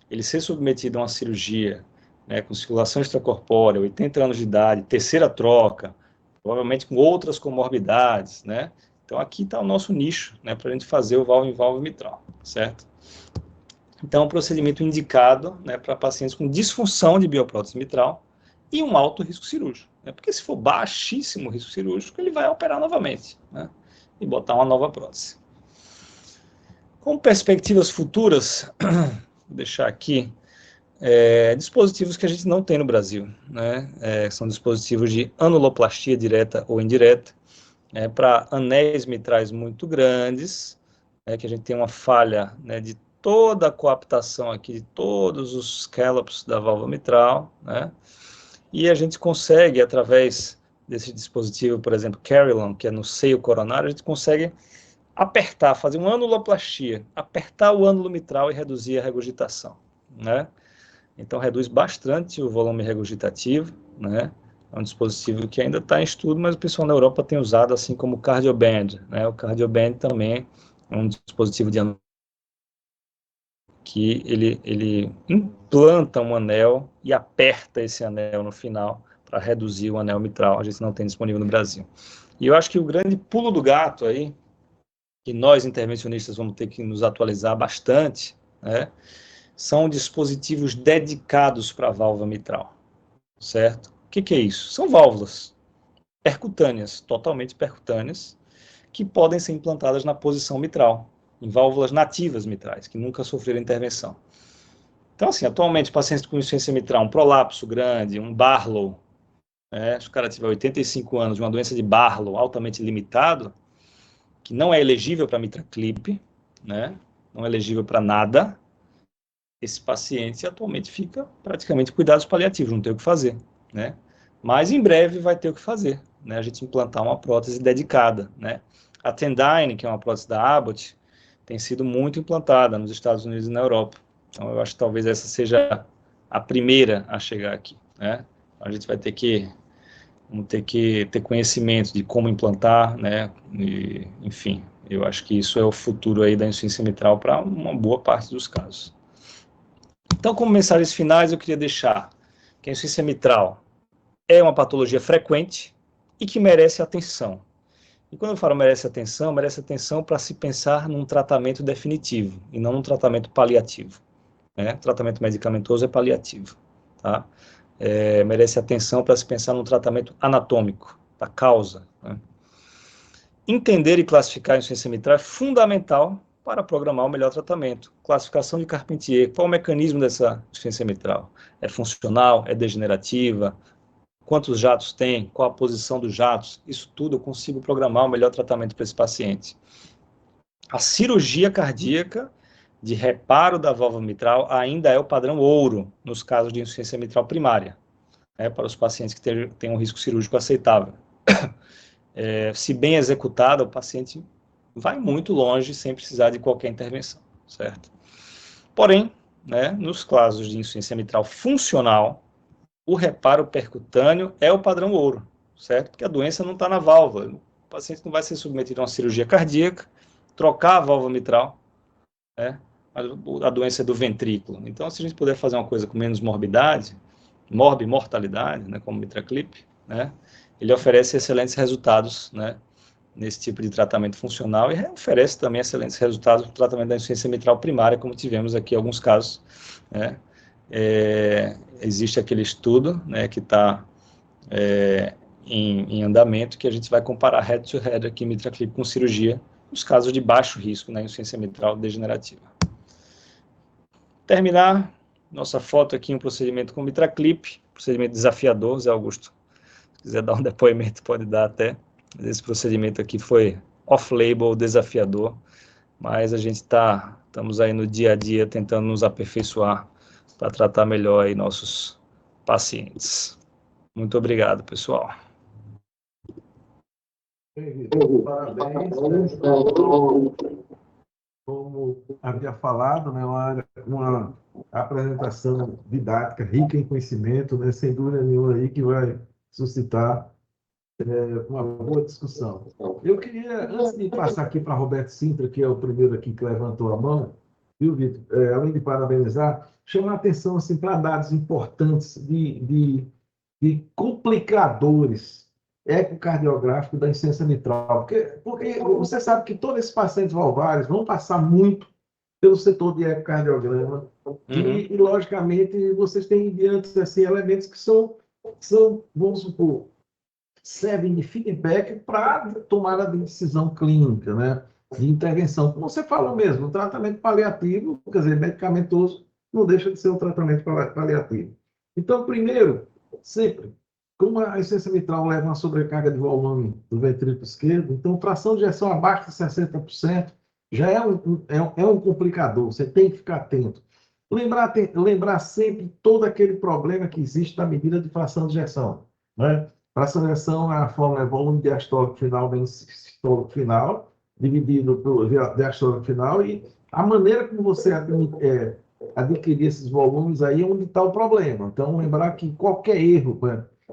ele ser submetido a uma cirurgia, né, com circulação extracorpórea, 80 anos de idade, terceira troca, provavelmente com outras comorbidades, né? Então, aqui está o nosso nicho, né, para a gente fazer o valve em valve mitral, certo? Então, é um procedimento indicado, né, para pacientes com disfunção de bioprótese mitral e um alto risco cirúrgico, né? Porque se for baixíssimo risco cirúrgico, ele vai operar novamente, né, e botar uma nova prótese. Com perspectivas futuras, vou deixar aqui, dispositivos que a gente não tem no Brasil, né? São dispositivos de anuloplastia direta ou indireta, para anéis mitrais muito grandes, que a gente tem uma falha, né, de toda a coaptação aqui, de todos os scallops da válvula mitral, né? E a gente consegue, através desse dispositivo, por exemplo, Carillon, que é no seio coronário, a gente consegue apertar, fazer uma anuloplastia, apertar o ânulo mitral e reduzir a regurgitação, né? Então, reduz bastante o volume regurgitativo, né? É um dispositivo que ainda está em estudo, mas o pessoal na Europa tem usado, assim como o Cardioband, né? O Cardioband também é um dispositivo de que ele implanta um anel e aperta esse anel no final para reduzir o anel mitral. A gente não tem disponível no Brasil. E eu acho que o grande pulo do gato aí, que nós intervencionistas vamos ter que nos atualizar bastante, né, são dispositivos dedicados para a válvula mitral, certo? O que é isso? São válvulas percutâneas, totalmente percutâneas, que podem ser implantadas na posição mitral, em válvulas nativas mitrais, que nunca sofreram intervenção. Então, assim, atualmente, pacientes com insuficiência mitral, um prolapso grande, um Barlow, se o cara tiver 85 anos, de uma doença de Barlow altamente limitado, que não é elegível para MitraClip, né, não é elegível para nada, esse paciente atualmente fica praticamente cuidados paliativos, não tem o que fazer, né? Mas em breve vai ter o que fazer, né? A gente implantar uma prótese dedicada, né? A Tendyne, que é uma prótese da Abbott, tem sido muito implantada nos Estados Unidos e na Europa. Então eu acho que talvez essa seja a primeira a chegar aqui, né? A gente vai ter que vamos ter que ter conhecimento de como implantar, né? E, enfim, eu acho que isso é o futuro aí da insuficiência mitral para uma boa parte dos casos. Então, como mensagens finais, eu queria deixar que a insuficiência mitral é uma patologia frequente e que merece atenção. E quando eu falo merece atenção para se pensar num tratamento definitivo e não num tratamento paliativo, né? Tratamento medicamentoso é paliativo, tá? Merece atenção para se pensar num tratamento anatômico, da causa, né? Entender e classificar a insuficiência mitral é fundamental para programar o melhor tratamento. Classificação de Carpentier, qual o mecanismo dessa insuficiência mitral? É funcional? É degenerativa? Quantos jatos tem? Qual a posição dos jatos? Isso tudo eu consigo programar o melhor tratamento para esse paciente. A cirurgia cardíaca de reparo da válvula mitral ainda é o padrão ouro nos casos de insuficiência mitral primária, para os pacientes que têm um risco cirúrgico aceitável. Se bem executada, o paciente vai muito longe sem precisar de qualquer intervenção, certo? Porém, nos casos de insuficiência mitral funcional, o reparo percutâneo é o padrão ouro, certo? Porque a doença não está na válvula. O paciente não vai ser submetido a uma cirurgia cardíaca, trocar a válvula mitral, mas a doença é do ventrículo. Então, se a gente puder fazer uma coisa com menos morbidade, mortalidade, como o MitraClip, ele oferece excelentes resultados, nesse tipo de tratamento funcional e oferece também excelentes resultados no tratamento da insuficiência mitral primária, como tivemos aqui alguns casos, existe aquele estudo, que está em andamento, que a gente vai comparar head-to-head aqui, MitraClip com cirurgia, nos casos de baixo risco na insuficiência mitral degenerativa. Terminar nossa foto aqui, um procedimento com MitraClip, procedimento desafiador, Zé Augusto. Se quiser dar um depoimento, pode dar até. Esse procedimento aqui foi off-label, desafiador, mas a gente estamos aí no dia a dia tentando nos aperfeiçoar para tratar melhor aí nossos pacientes. Muito obrigado, pessoal. Parabéns. Como havia falado, uma apresentação didática, rica em conhecimento, sem dúvida nenhuma aí que vai suscitar uma boa discussão. Eu queria, antes de passar aqui para Roberto Sintra, que é o primeiro aqui que levantou a mão, viu, Vitor? Além de parabenizar, chamar a atenção assim, para dados importantes de complicadores ecocardiográficos da insuficiência mitral. Porque você sabe que todos esses pacientes valvares vão passar muito pelo setor de ecocardiograma e, logicamente, vocês têm diante assim, elementos que são, vamos supor, servem de feedback para tomada de decisão clínica, de intervenção. Como você falou mesmo, o tratamento paliativo, quer dizer, medicamentoso, não deixa de ser um tratamento paliativo. Então, primeiro, sempre, como a insuficiência mitral leva uma sobrecarga de volume do ventrículo esquerdo, então, fração de ejeção abaixo de 60% já é um complicador, você tem que ficar atento. Lembrar sempre todo aquele problema que existe na medida de fração de ejeção, Fração de ejeção, a fórmula é volume diastólico final menos sistólico final, dividido pelo diastólico final, e a maneira como você adquirir esses volumes aí é onde está o problema. Então, lembrar que qualquer erro,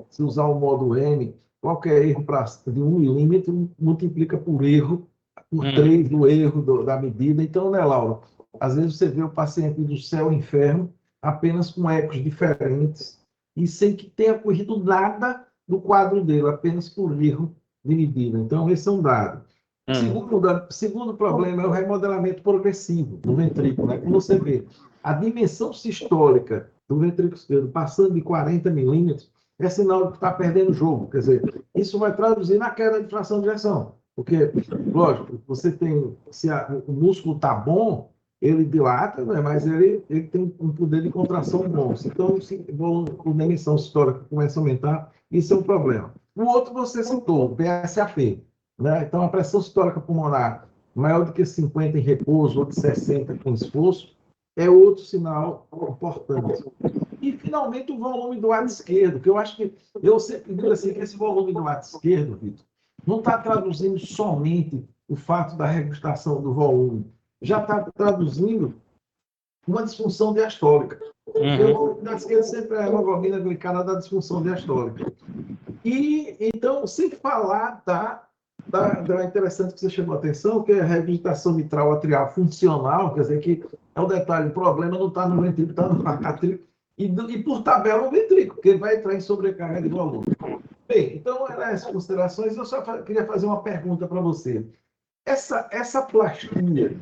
se usar o modo M, qualquer erro de 1 milímetro multiplica por 3 do erro da medida. Então, Laura? Às vezes você vê o paciente do céu ao inferno apenas com ecos diferentes e sem que tenha ocorrido nada do quadro dele, apenas por erro de medida. Então, esse é um dado. Segundo problema é o remodelamento progressivo do ventrículo. Como você vê, a dimensão sistólica do ventrículo esquerdo passando de 40 milímetros é sinal de que está perdendo o jogo. Quer dizer, isso vai traduzir na queda de fração de ejeção. Porque, lógico, você tem, se o músculo está bom, ele dilata, mas ele tem um poder de contração bom. Então, se a dimensão histórica começa a aumentar, isso é um problema. O outro você citou, o PSAP. Então, a pressão sistólica pulmonar maior do que 50 em repouso ou de 60 com esforço é outro sinal importante. E, finalmente, o volume do lado esquerdo, que eu acho que, eu sempre digo assim, que esse volume do lado esquerdo, Vitor, não está traduzindo somente o fato da regustação do volume, já está traduzindo uma disfunção diastólica. O da esquerda sempre é a hemoglobina glicada da disfunção diastólica. E, então, sem falar da interessante que você chamou a atenção, que é a reabilitação mitral atrial funcional, quer dizer que é o detalhe, o problema não está no ventrículo, está no ventrículo, e por tabela no ventrículo, porque ele vai entrar em sobrecarga de volume. Bem, então, eram essas considerações. Eu só queria fazer uma pergunta para você. Essa plastia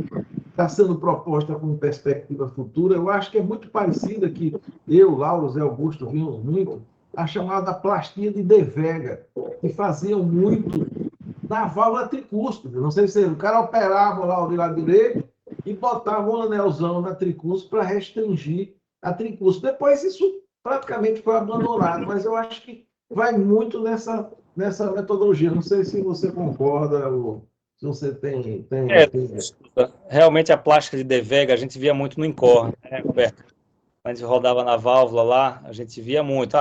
está sendo proposta com perspectiva futura, eu acho que é muito parecida que eu, Lauro, Zé Augusto, vimos muito, a chamada plastia de De Vega, que faziam muito na válvula tricúspide. Não sei se o cara operava lá do lado direito, e botava um anelzão na tricúspide para restringir a tricúspide. Depois isso praticamente foi abandonado, mas eu acho que vai muito nessa metodologia. Não sei se você concorda ou se você tem... Realmente a plástica de De Vega a gente via muito no Incor, né, Roberto? A gente rodava na válvula lá, a gente via muito,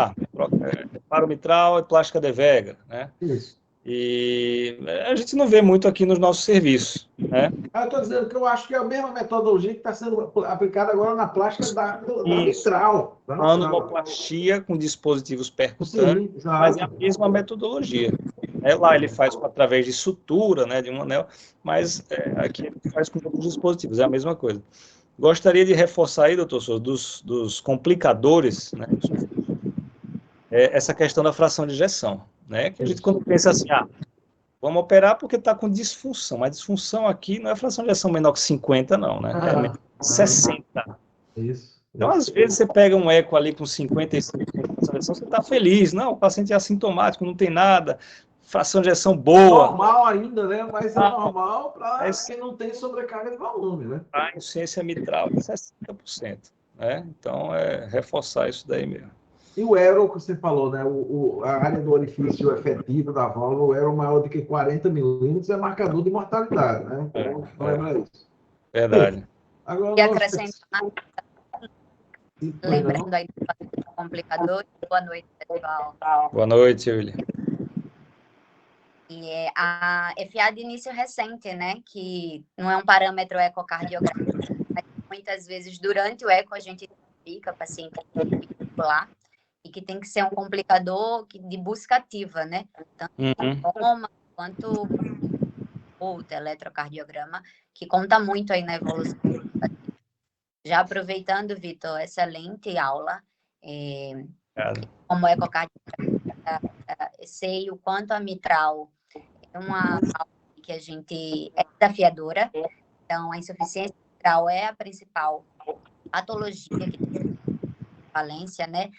para o mitral e plástica De Vega, né? Isso. E a gente não vê muito aqui nos nossos serviços, né? Eu estou dizendo que eu acho que é a mesma metodologia que está sendo aplicada agora na plástica da mitral. Anuloplastia com dispositivos percutâneos, Sim, mas é a exato. mesma metodologia. Lá ele faz através de sutura, né, de um anel, mas aqui ele faz com outros dispositivos, é a mesma coisa. Gostaria de reforçar aí, doutor Souza, dos complicadores, né, essa questão da fração de ejeção, né, que a gente quando pensa assim, vamos operar porque está com disfunção, mas disfunção aqui não é fração de ejeção menor que 50, não, né, é menor que 60. Isso. Então, às vezes, você pega um eco ali com 55% de fração de ejeção, você está feliz, não, o paciente é assintomático, não tem nada, fração de ejeção boa. Normal ainda, né? Mas é normal para quem não tem sobrecarga de volume, né? A insuficiência mitral de 60%, né? Então, reforçar isso daí mesmo. E o Aero, que você falou, né? A área do orifício efetivo da válvula, o Aero maior do que 40 milímetros é marcador de mortalidade, né? Então, lembra isso. Verdade. Bem, agora e acrescentar, lembrando lembrando aí do complicador. Boa noite, pessoal. Boa noite, William. E a FA de início recente, né? Que não é um parâmetro ecocardiográfico, mas muitas vezes durante o eco a gente identifica paciente particular e que tem que ser um complicador de busca ativa, né? Tanto coma quanto o eletrocardiograma, que conta muito aí na evolução. Já aproveitando, Vitor, excelente aula. Como ecocardiograma, sei o quanto a mitral é uma aula que a gente é desafiadora. Então, a insuficiência mitral é a principal patologia que tem valência, né?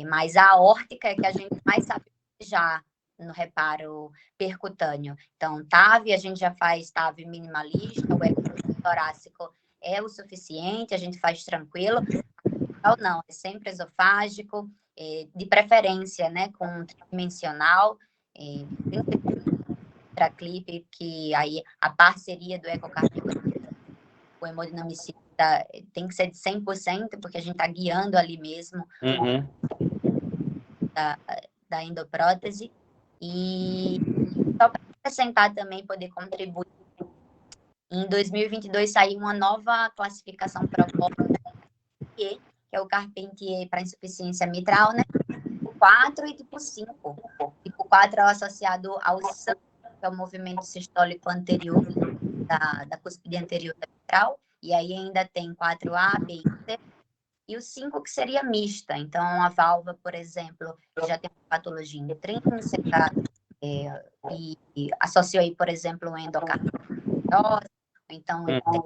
Mas a aórtica é que a gente mais sabe já no reparo percutâneo. Então, TAV, a gente já faz TAV minimalista, o eco torácico é o suficiente, a gente faz tranquilo. Não, é sempre esofágico, de preferência, né, com tridimensional, clipe, que aí a parceria do ecocardiograma, o hemodinamicista tem que ser de 100%, porque a gente está guiando ali mesmo da endoprótese. E só para acrescentar também, poder contribuir, em 2022 saiu uma nova classificação proposta, que é o Carpentier para insuficiência mitral, né? Tipo 4 e tipo 5. Tipo 4 é associado ao SAM, que é o movimento sistólico anterior da cúspide anterior da mitral, e aí ainda tem 4A, B e C, e o 5 que seria mista. Então, a válvula, por exemplo, já tem uma patologia intrínseca, e associou aí, por exemplo, um endocardiose, então ele tem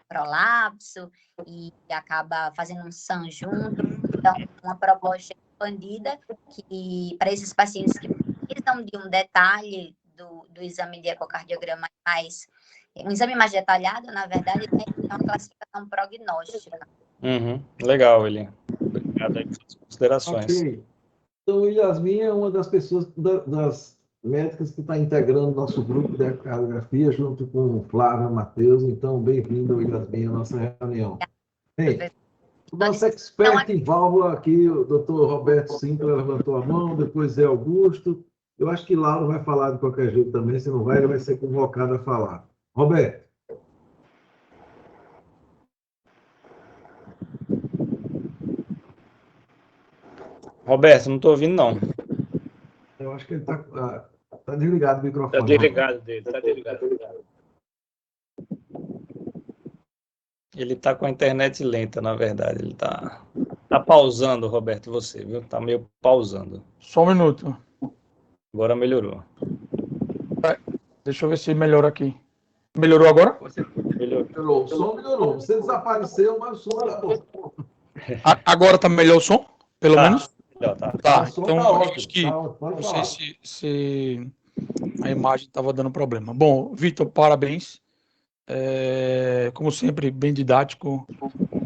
prolapso e acaba fazendo um SAM junto. Então, uma proposta expandida que, para esses pacientes que precisam de um detalhe do exame de ecocardiograma mais, um exame mais detalhado, na verdade, é uma classificação prognóstica. Legal, William. Obrigado aí pelas considerações. Ok. Então, Yasmin é uma das pessoas, das médicas que está integrando nosso grupo de ecocardiografia, junto com o Flávio Matheus. Então, bem-vindo, Yasmin, à nossa reunião. Bem, o nosso expert em válvula aqui, o doutor Roberto Sinclair, levantou a mão, depois Zé Augusto. Eu acho que Lauro vai falar de qualquer jeito também, se não vai, ele vai ser convocado a falar. Roberto. Roberto, não estou ouvindo, não. Eu acho que ele está desligado o microfone. Está desligado dele, está desligado. Ele está com a internet lenta, na verdade. Ele está pausando, Roberto, você, viu? Está meio pausando. Só um minuto. Agora melhorou. Deixa eu ver se melhora aqui. Melhorou agora? Melhorou. O som melhorou. Você desapareceu, mas o som tá bom. Agora está melhor o som? Pelo menos? Tá. Então acho que não sei se a imagem estava dando problema. Bom, Vitor, parabéns. como sempre, bem didático,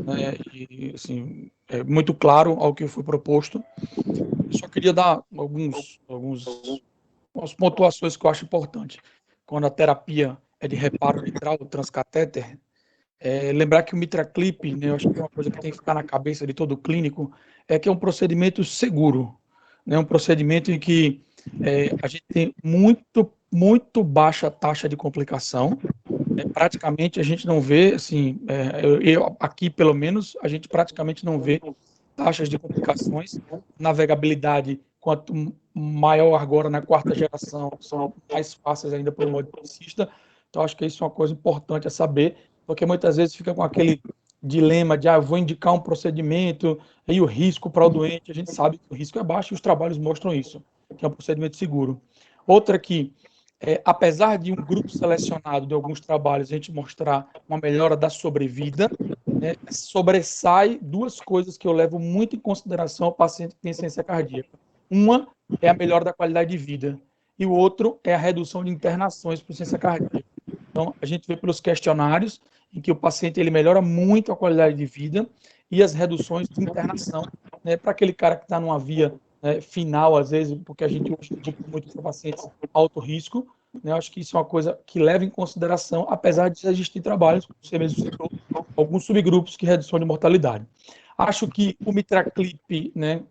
né, e assim, muito claro ao que foi proposto. Eu só queria dar algumas pontuações que eu acho importante. Quando a terapia é de reparo mitral transcatéter, lembrar que o MitraClip, né, eu acho que é uma coisa que tem que ficar na cabeça de todo clínico, é que é um procedimento seguro, né, um procedimento em que a gente tem muito baixa taxa de complicação. Praticamente a gente não vê, assim, eu aqui pelo menos, a gente praticamente não vê taxas de complicações. Navegabilidade, quanto maior agora na quarta geração, são mais fáceis ainda para o motorista. Então, acho que isso é uma coisa importante a saber, porque muitas vezes fica com aquele dilema de, eu vou indicar um procedimento, e o risco para o doente, a gente sabe que o risco é baixo e os trabalhos mostram isso, que é um procedimento seguro. Outra que, apesar de um grupo selecionado de alguns trabalhos a gente mostrar uma melhora da sobrevida, sobressai duas coisas que eu levo muito em consideração ao paciente que tem insuficiência cardíaca. Uma é a melhora da qualidade de vida e o outro é a redução de internações por insuficiência cardíaca. Então, a gente vê pelos questionários em que o paciente ele melhora muito a qualidade de vida e as reduções de internação, né, para aquele cara que está numa via final, às vezes, porque a gente hoje indica muito para pacientes alto risco, né, acho que isso é uma coisa que leva em consideração, apesar de existir trabalhos, como você mesmo citou, alguns subgrupos que redução de mortalidade. Acho que o MitraClip, né,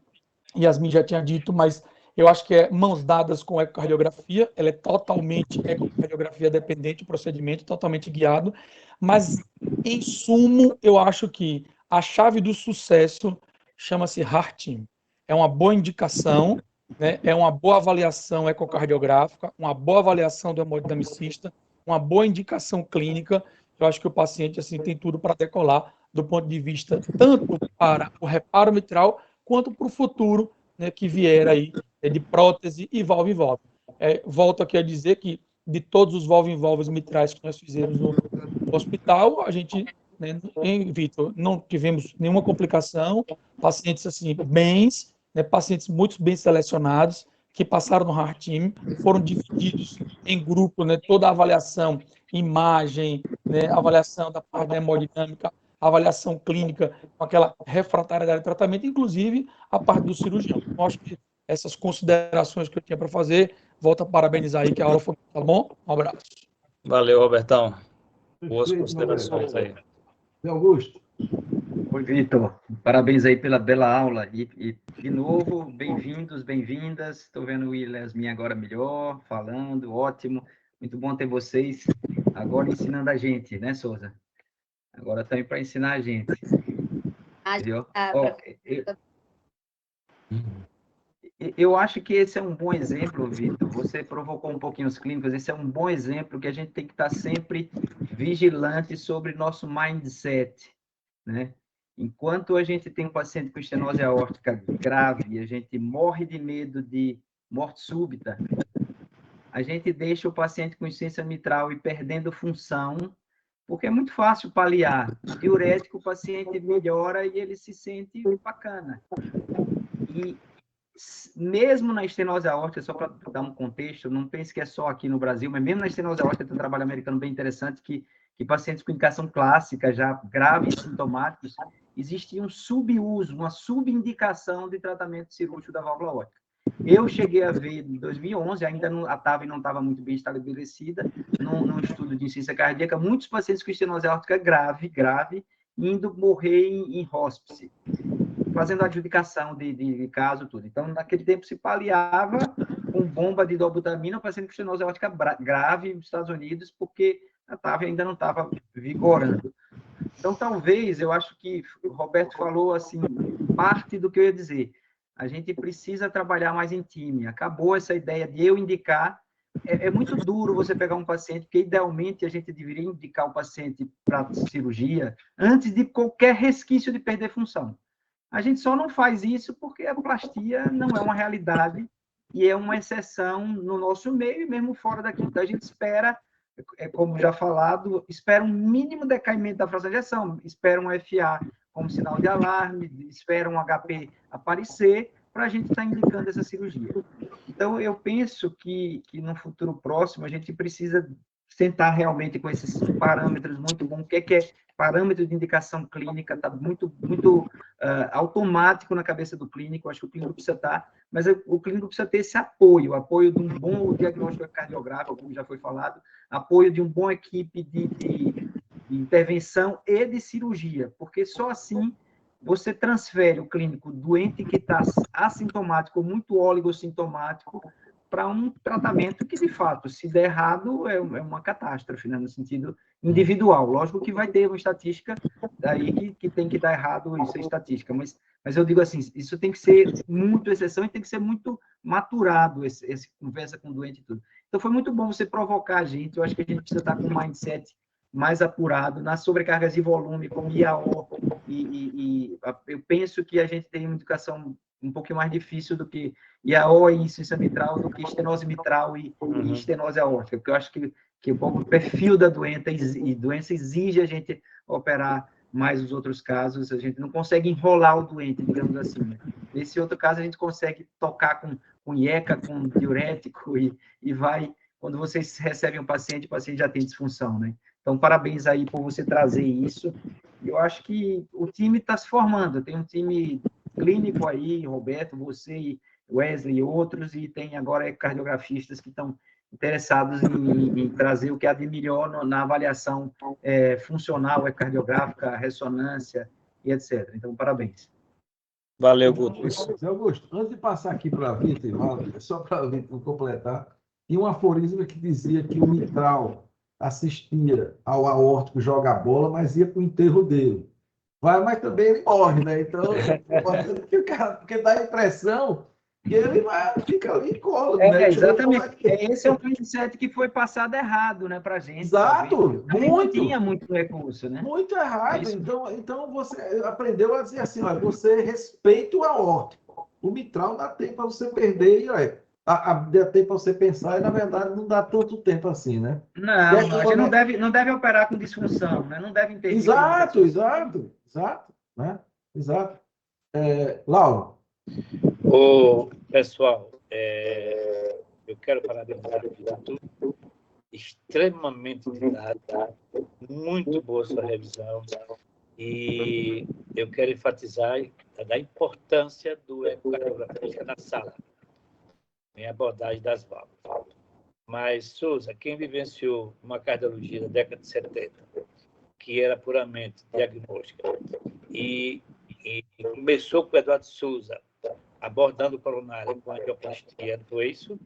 Yasmin já tinha dito, mas eu acho que é mãos dadas com ecocardiografia, ela é totalmente ecocardiografia dependente, procedimento totalmente guiado, mas em sumo, eu acho que a chave do sucesso chama-se Heart Team. É uma boa indicação, né? É uma boa avaliação ecocardiográfica, uma boa avaliação do hemodinamicista, uma boa indicação clínica. Eu acho que o paciente assim tem tudo para decolar do ponto de vista tanto para o reparo mitral quanto para o futuro, né, que vier aí de prótese e valve-envolve. Volto aqui a dizer que de todos os valve-envolves mitrais que nós fizemos no hospital, a gente, né, Vitor, não tivemos nenhuma complicação, pacientes assim bens, né, pacientes muito bem selecionados, que passaram no Heart Team, foram divididos em grupo, né, toda a avaliação, imagem, né, avaliação da parte da hemodinâmica, avaliação clínica, com aquela refratariedade de tratamento, inclusive a parte do cirurgião. Então, acho que essas considerações que eu tinha para fazer, volto a parabenizar aí, que a aula foi, tá bom? Um abraço. Valeu, Robertão. Boas Perfeito, considerações aí. Zé Augusto. Oi, Vitor. Parabéns aí pela bela aula. E de novo, bem-vindos, bem-vindas. Estou vendo o Yasmin agora melhor, falando, ótimo. Muito bom ter vocês agora ensinando a gente, né, Souza? Agora também para ensinar a gente. Entendeu? Eu acho que esse é um bom exemplo, Vitor. Você provocou um pouquinho os clínicos. Esse é um bom exemplo que a gente tem que estar sempre vigilante sobre nosso mindset, né? Enquanto a gente tem um paciente com estenose aórtica grave, a gente morre de medo de morte súbita, a gente deixa o paciente com insuficiência mitral e perdendo função, porque é muito fácil paliar. Diurético, o paciente melhora e ele se sente bacana. E mesmo na estenose aórtica, só para dar um contexto, não pense que é só aqui no Brasil, mas mesmo na estenose aórtica tem um trabalho americano bem interessante que pacientes com indicação clássica, já graves sintomáticos, existe um subuso, uma subindicação de tratamento cirúrgico da válvula aórtica. Eu cheguei a ver em 2011, ainda a TAV não estava muito bem estabelecida, num estudo de insuficiência cardíaca, muitos pacientes com estenose aórtica grave, indo morrer em hóspice, fazendo adjudicação de caso, tudo. Então, naquele tempo, se paliava com bomba de dobutamina, o paciente com estenose aórtica grave nos Estados Unidos, porque a TAV ainda não estava vigorando. Então, talvez, eu acho que o Roberto falou, assim, parte do que eu ia dizer. A gente precisa trabalhar mais em time. Acabou essa ideia de eu indicar. É muito duro você pegar um paciente, porque, idealmente, a gente deveria indicar o paciente para cirurgia antes de qualquer resquício de perder função. A gente só não faz isso porque a plastia não é uma realidade e é uma exceção no nosso meio e mesmo fora daqui. Então, a gente espera, como já falado, espera um mínimo decaimento da fração de ejeção, espera um FA como sinal de alarme, espera um HP aparecer para a gente estar indicando essa cirurgia. Então, eu penso que no futuro próximo a gente precisa sentar realmente com esses parâmetros muito bons. O que é parâmetro de indicação clínica? Está muito automático na cabeça do clínico. Acho que o clínico precisa estar, mas o clínico precisa ter esse apoio, o apoio de um bom diagnóstico cardiográfico, como já foi falado, apoio de uma boa equipe de intervenção e de cirurgia, porque só assim você transfere o clínico doente que está assintomático, muito oligossintomático, para um tratamento que, de fato, se der errado, é uma catástrofe, né, no sentido individual. Lógico que vai ter uma estatística daí que tem que dar errado, isso é estatística, mas eu digo assim, isso tem que ser muito exceção e tem que ser muito maturado, esse conversa com o doente e tudo. Então, foi muito bom você provocar a gente, eu acho que a gente precisa estar com um mindset mais apurado nas sobrecargas de volume, como IAO, eu penso que a gente tem uma educação um pouquinho mais difícil do que IAO e insuficiência mitral, do que estenose mitral e estenose aórtica, porque eu acho que o perfil da doença exige a gente operar mais os outros casos, a gente não consegue enrolar o doente, digamos assim. Né? Nesse outro caso, a gente consegue tocar com IECA, com diurético, e vai, quando vocês recebem um paciente, o paciente já tem disfunção, né? Então, parabéns aí por você trazer isso. Eu acho que o time está se formando, tem um time clínico aí, Roberto, você, Wesley e outros, e tem agora cardiografistas que estão interessados em trazer o que há de melhor na avaliação funcional, cardiográfica, ressonância e etc. Então, parabéns. Valeu, Guto. Augusto, antes de passar aqui para a Vitor, só para completar, tinha um aforismo que dizia que o mitral assistia ao aórtico jogar bola, mas ia para o enterro dele. Mas também ele morre, né? Então, porque dá a impressão que ele fica ali e cola. Né? Exatamente. Esse é um mindset que foi passado errado, né, para a gente. Exato. Não tinha muito recurso, né? Muito errado. Então, você aprendeu a dizer assim, olha, você respeita o aórtico. O mitral dá tempo para você perder e, olha, dá tempo para você pensar e, na verdade, não dá tanto tempo assim, né? Não, a gente não deve operar com disfunção, né? Não deve intervir. Exato. Né? Exato. Lauro. Pessoal, eu quero parabenizar tudo, extremamente didático, muito boa sua revisão, e eu quero enfatizar da importância do ecocardiografista na sala, em abordagem das válvulas. Mas, Souza, quem vivenciou uma cardiologia da década de 70, que era puramente diagnóstica, e começou com o Eduardo Souza, abordando o coronário com angioplastia, não foi isso?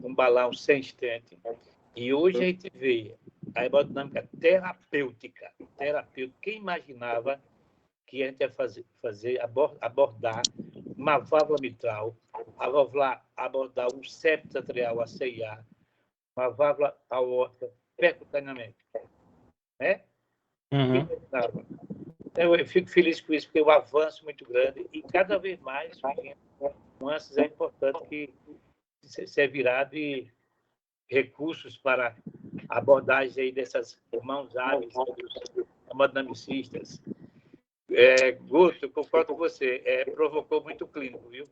Um balão sem stent. E hoje a gente vê a hemodinâmica terapêutica. Quem imaginava que a gente ia abordar uma válvula mitral, abordar um septo atrial, a CIA, uma válvula aórtica percutaneamente, né? Uhum. Eu fico feliz com isso, porque é um avanço muito grande e cada vez mais nuances é importante que ser virado e recursos para abordagem aí dessas mãos hábeis dos hemodinamicistas. Guto, eu concordo com você, provocou muito clínico, viu?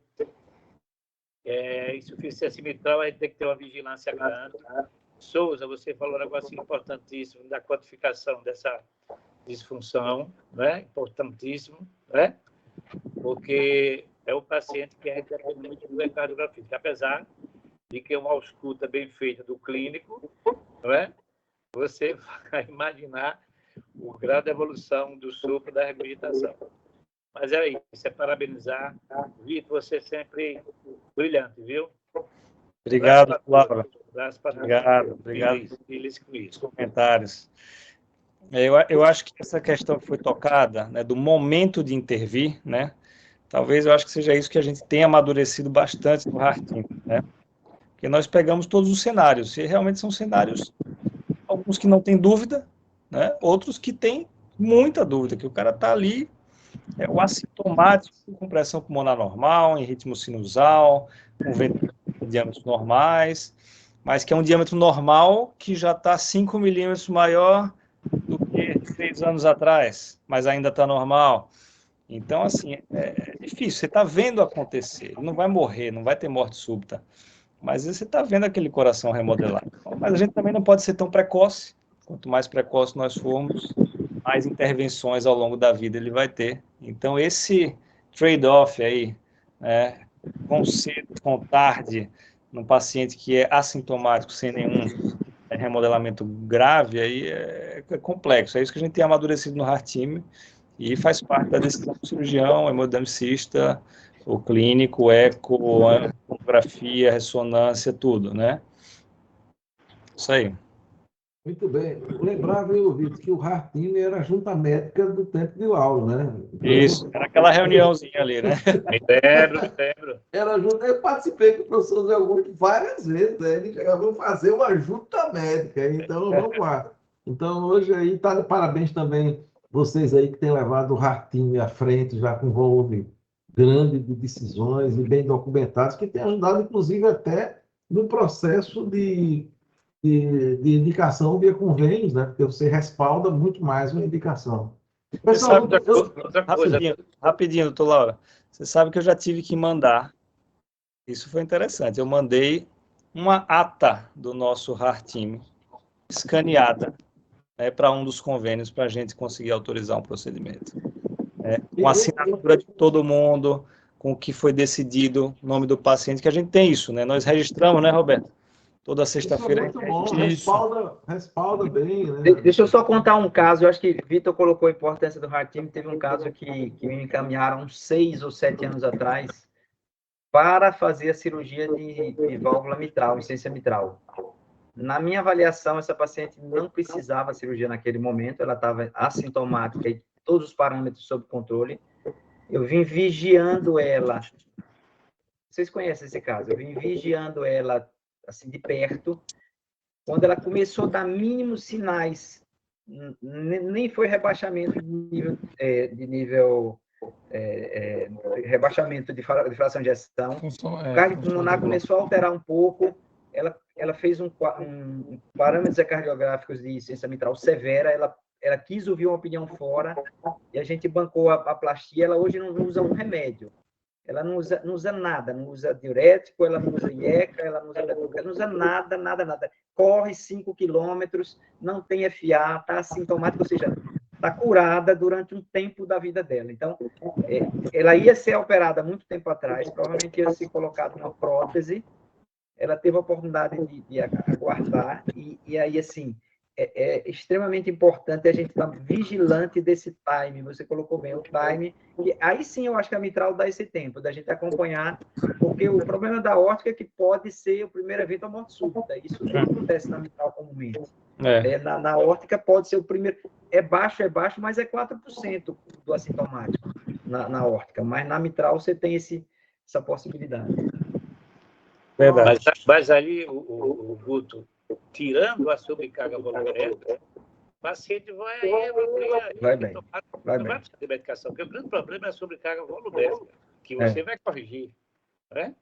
Insuficiência mitral, a gente tem que ter uma vigilância grande. Souza, você falou um negócio importantíssimo da quantificação dessa disfunção, né? Importantíssimo, né? Porque é o paciente que a gente depende muito do ecocardiografista, apesar de que uma ausculta bem feita do clínico, não é? Você vai imaginar o grau de evolução do sopro da regurgitação. Mas é isso, é parabenizar. Vitor, você é sempre brilhante, viu? Obrigado, Laura. Obrigado. Feliz com isso. Comentários. Eu acho que essa questão que foi tocada, né, do momento de intervir, né, talvez eu acho que seja isso que a gente tem amadurecido bastante no Heart-Team, né, porque nós pegamos todos os cenários, e realmente são cenários, alguns que não tem dúvida, né, outros que tem muita dúvida, que o cara está ali, o assintomático, com pressão pulmonar normal, em ritmo sinusal, com ventriculos de diâmetros normais, mas que é um diâmetro normal que já está 5 milímetros maior do que 3 anos atrás, mas ainda está normal. Então, assim, é difícil. Você está vendo acontecer. Ele não vai morrer, não vai ter morte súbita. Mas você está vendo aquele coração remodelar. Então, Mas a gente também não pode ser tão precoce. Quanto mais precoce nós formos, mais intervenções ao longo da vida ele vai ter. Então, esse trade-off aí, né, com cedo, com tarde, num paciente que é assintomático, sem nenhum remodelamento grave, aí é complexo. É isso que a gente tem amadurecido no Heart Team e faz parte da decisão do cirurgião, hemodinamicista, o clínico, o eco, a tomografia, ressonância, tudo, né? Isso aí. Muito bem. Lembrava, eu, Vitor, que o Heart Team era a junta médica do tempo de Lauro, né? Então, Isso, era aquela reuniãozinha ali, né? Lembro. era junta, eu participei com o professor Zé Augusto várias vezes, né? Ele chegava, vamos fazer uma junta médica, então vamos lá. Então, hoje aí, tá de parabéns também vocês aí que têm levado o Heart Team à frente, já com volume grande de decisões e bem documentados, que tem ajudado, inclusive, até no processo de indicação via convênios, né? Porque você respalda muito mais uma indicação. Você Pessoal, sabe, Outra coisa. rapidinho, doutor Laura. Você sabe que eu já tive que mandar, isso foi interessante, eu mandei uma ata do nosso Heart Team, escaneada, né, para um dos convênios, para a gente conseguir autorizar um procedimento. Com a assinatura de todo mundo, com o que foi decidido, o nome do paciente, que a gente tem isso, né? Nós registramos, né, Roberto? Toda sexta-feira. Isso é muito bom, Isso. respalda bem, né? Deixa eu só contar um caso. Eu acho que Vitor colocou a importância do Heart Team. Teve um caso que me encaminharam 6 ou 7 anos atrás para fazer a cirurgia de válvula mitral, insuficiência mitral. Na minha avaliação, essa paciente não precisava cirurgia naquele momento, ela estava assintomática e todos os parâmetros sob controle. Eu vim vigiando ela. Vocês conhecem esse caso? Eu vim vigiando ela assim de perto. Quando ela começou a dar mínimos sinais, nem foi rebaixamento rebaixamento de fração de ejeção. O cardio pulmonar começou a alterar um pouco. Ela fez parâmetros ecocardiográficos de insuficiência mitral severa. Ela quis ouvir uma opinião fora e a gente bancou a plastia. Ela hoje não usa um remédio. Ela não usa nada, não usa diurético, ela não usa IECA, ela não usa nada. Corre 5 quilômetros, não tem FA, está assintomática, ou seja, está curada durante um tempo da vida dela. Então, ela ia ser operada muito tempo atrás, provavelmente ia ser colocada uma prótese, ela teve a oportunidade de aguardar, e aí, assim, é extremamente importante a gente estar vigilante desse time. Você colocou bem o time, que aí sim eu acho que a mitral dá esse tempo, da gente acompanhar, porque o problema da aórtica é que pode ser o primeiro evento a morte súbita. Isso não acontece na mitral comumente. Na aórtica pode ser o primeiro. É baixo, mas é 4% do assintomático na aórtica. Mas na mitral você tem essa possibilidade. Verdade. Mas ali, o Guto, tirando a sobrecarga volumétrica, o paciente vai bem. Vai precisar de medicação, porque o grande problema é a sobrecarga volumétrica, que você vai corrigir. Né?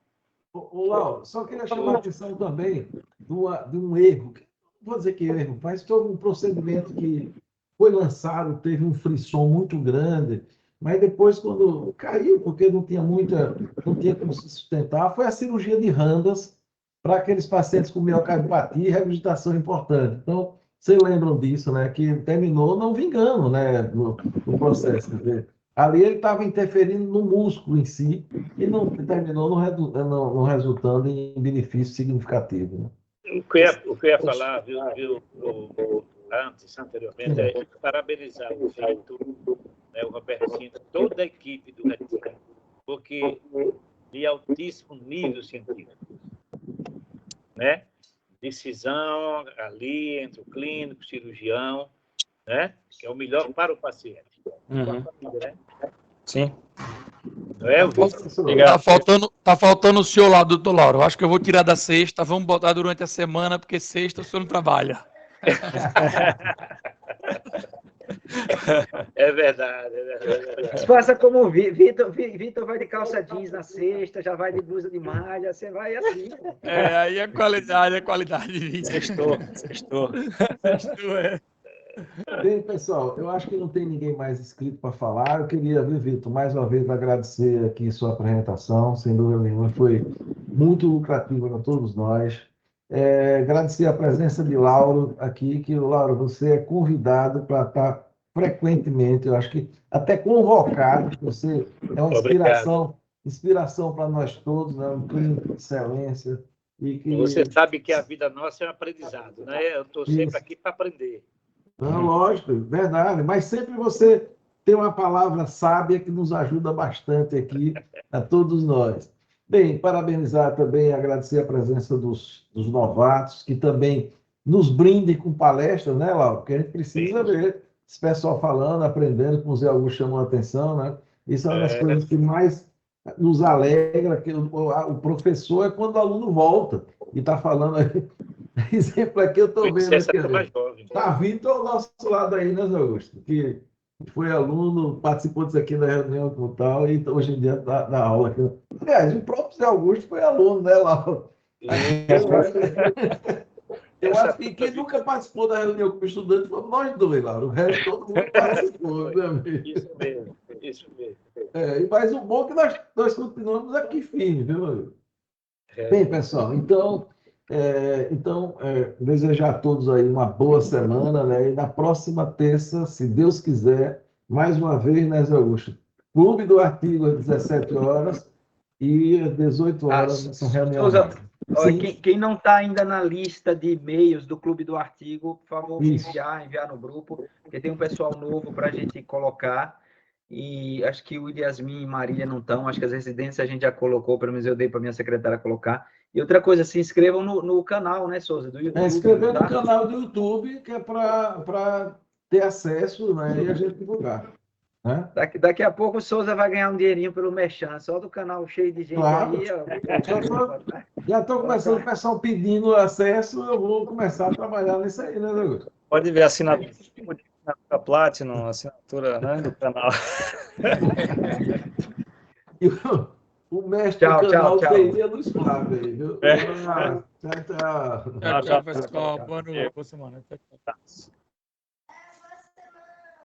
Laura, só queria chamar a atenção também de um erro, não vou dizer que é erro, mas todo um procedimento que foi lançado, teve um frisson muito grande, mas depois, quando caiu, porque não tinha como se sustentar, foi a cirurgia de Randas para aqueles pacientes com miocardiopatia e reabilitação importante. Então, vocês lembram disso, né? Que terminou não vingando, né? No processo. Quer dizer, ali ele estava interferindo no músculo em si e não terminou não resultando em benefício significativo. Né? O que eu ia falar, viu, anteriormente, é parabenizar o Vitor, né, o Robertinho, toda a equipe do Retina, porque de altíssimo nível científico. Né? Decisão ali entre o clínico, o cirurgião, né? Que é o melhor para o paciente. Né? Sim. Não é, Tá faltando o senhor lá, doutor Lauro. Eu acho que eu vou tirar da sexta, vamos botar durante a semana, porque sexta o senhor não trabalha. É verdade. Faça como o Vitor vai de calça jeans na sexta, já vai de blusa de malha, você vai assim. Aí é qualidade de vida. Sextou. Bem, pessoal, eu acho que não tem ninguém mais inscrito para falar. Eu queria, Vitor, mais uma vez agradecer aqui sua apresentação. Sem dúvida nenhuma, foi muito lucrativa para todos nós. Agradecer a presença de Lauro aqui, que, Lauro, você é convidado para estar frequentemente, eu acho que até convocado, você é uma Obrigado. inspiração para nós todos, né? Um clínico de excelência. E que... Você sabe que a vida nossa é um aprendizado, né? Eu estou sempre aqui para aprender. Não, lógico, verdade. Mas sempre você tem uma palavra sábia que nos ajuda bastante aqui, a todos nós. Bem, parabenizar também, agradecer a presença dos novatos, que também nos brindem com palestras, né, Laura? Porque a gente precisa ver esse pessoal falando, aprendendo, como o Zé Augusto chamou a atenção, né? Isso é uma das coisas que mais nos alegra, que o professor é quando o aluno volta e está falando aí. Exemplo aqui, eu estou vendo aqui. Está Vitor ao nosso lado aí, né, Zé Augusto? Que foi aluno, participou disso aqui na reunião como tal, e hoje em dia dá aula aqui. Aliás, o próprio Zé Augusto foi aluno, né, lá? Eu acho que quem nunca participou da reunião como estudante foi nós dois, lá. O resto todo mundo participou, né, amigo? Isso mesmo, isso mesmo. Mas o bom é que nós continuamos aqui firmes, viu, meu amigo? Bem, pessoal, então desejar a todos aí uma boa semana, né? E na próxima terça, se Deus quiser, mais uma vez, né, Zé Augusto? Clube do Artigo às 17 horas e às 18 horas são reuniões. Quem não está ainda na lista de e-mails do Clube do Artigo, por favor, enviar no grupo, porque tem um pessoal novo para a gente colocar. E acho que o Yasmin e Marília não estão, acho que as residências a gente já colocou, pelo menos eu dei para minha secretária colocar. E outra coisa, se inscrevam no canal, né, Souza, do YouTube. Inscrever no canal do YouTube, que é para ter acesso, né, e a gente divulgar. Né? Daqui a pouco o Souza vai ganhar um dinheirinho pelo Merchan, só do canal cheio de gente aí. Já estou começando o pessoal pedindo acesso, eu vou começar a trabalhar nisso aí, né, Douglas? Pode ver a assinatura Platinum, assinatura, né, do canal. E o mestre do canal TI é Luiz Flávio aí, viu? Tchau. Tchau, pessoal. Boa semana.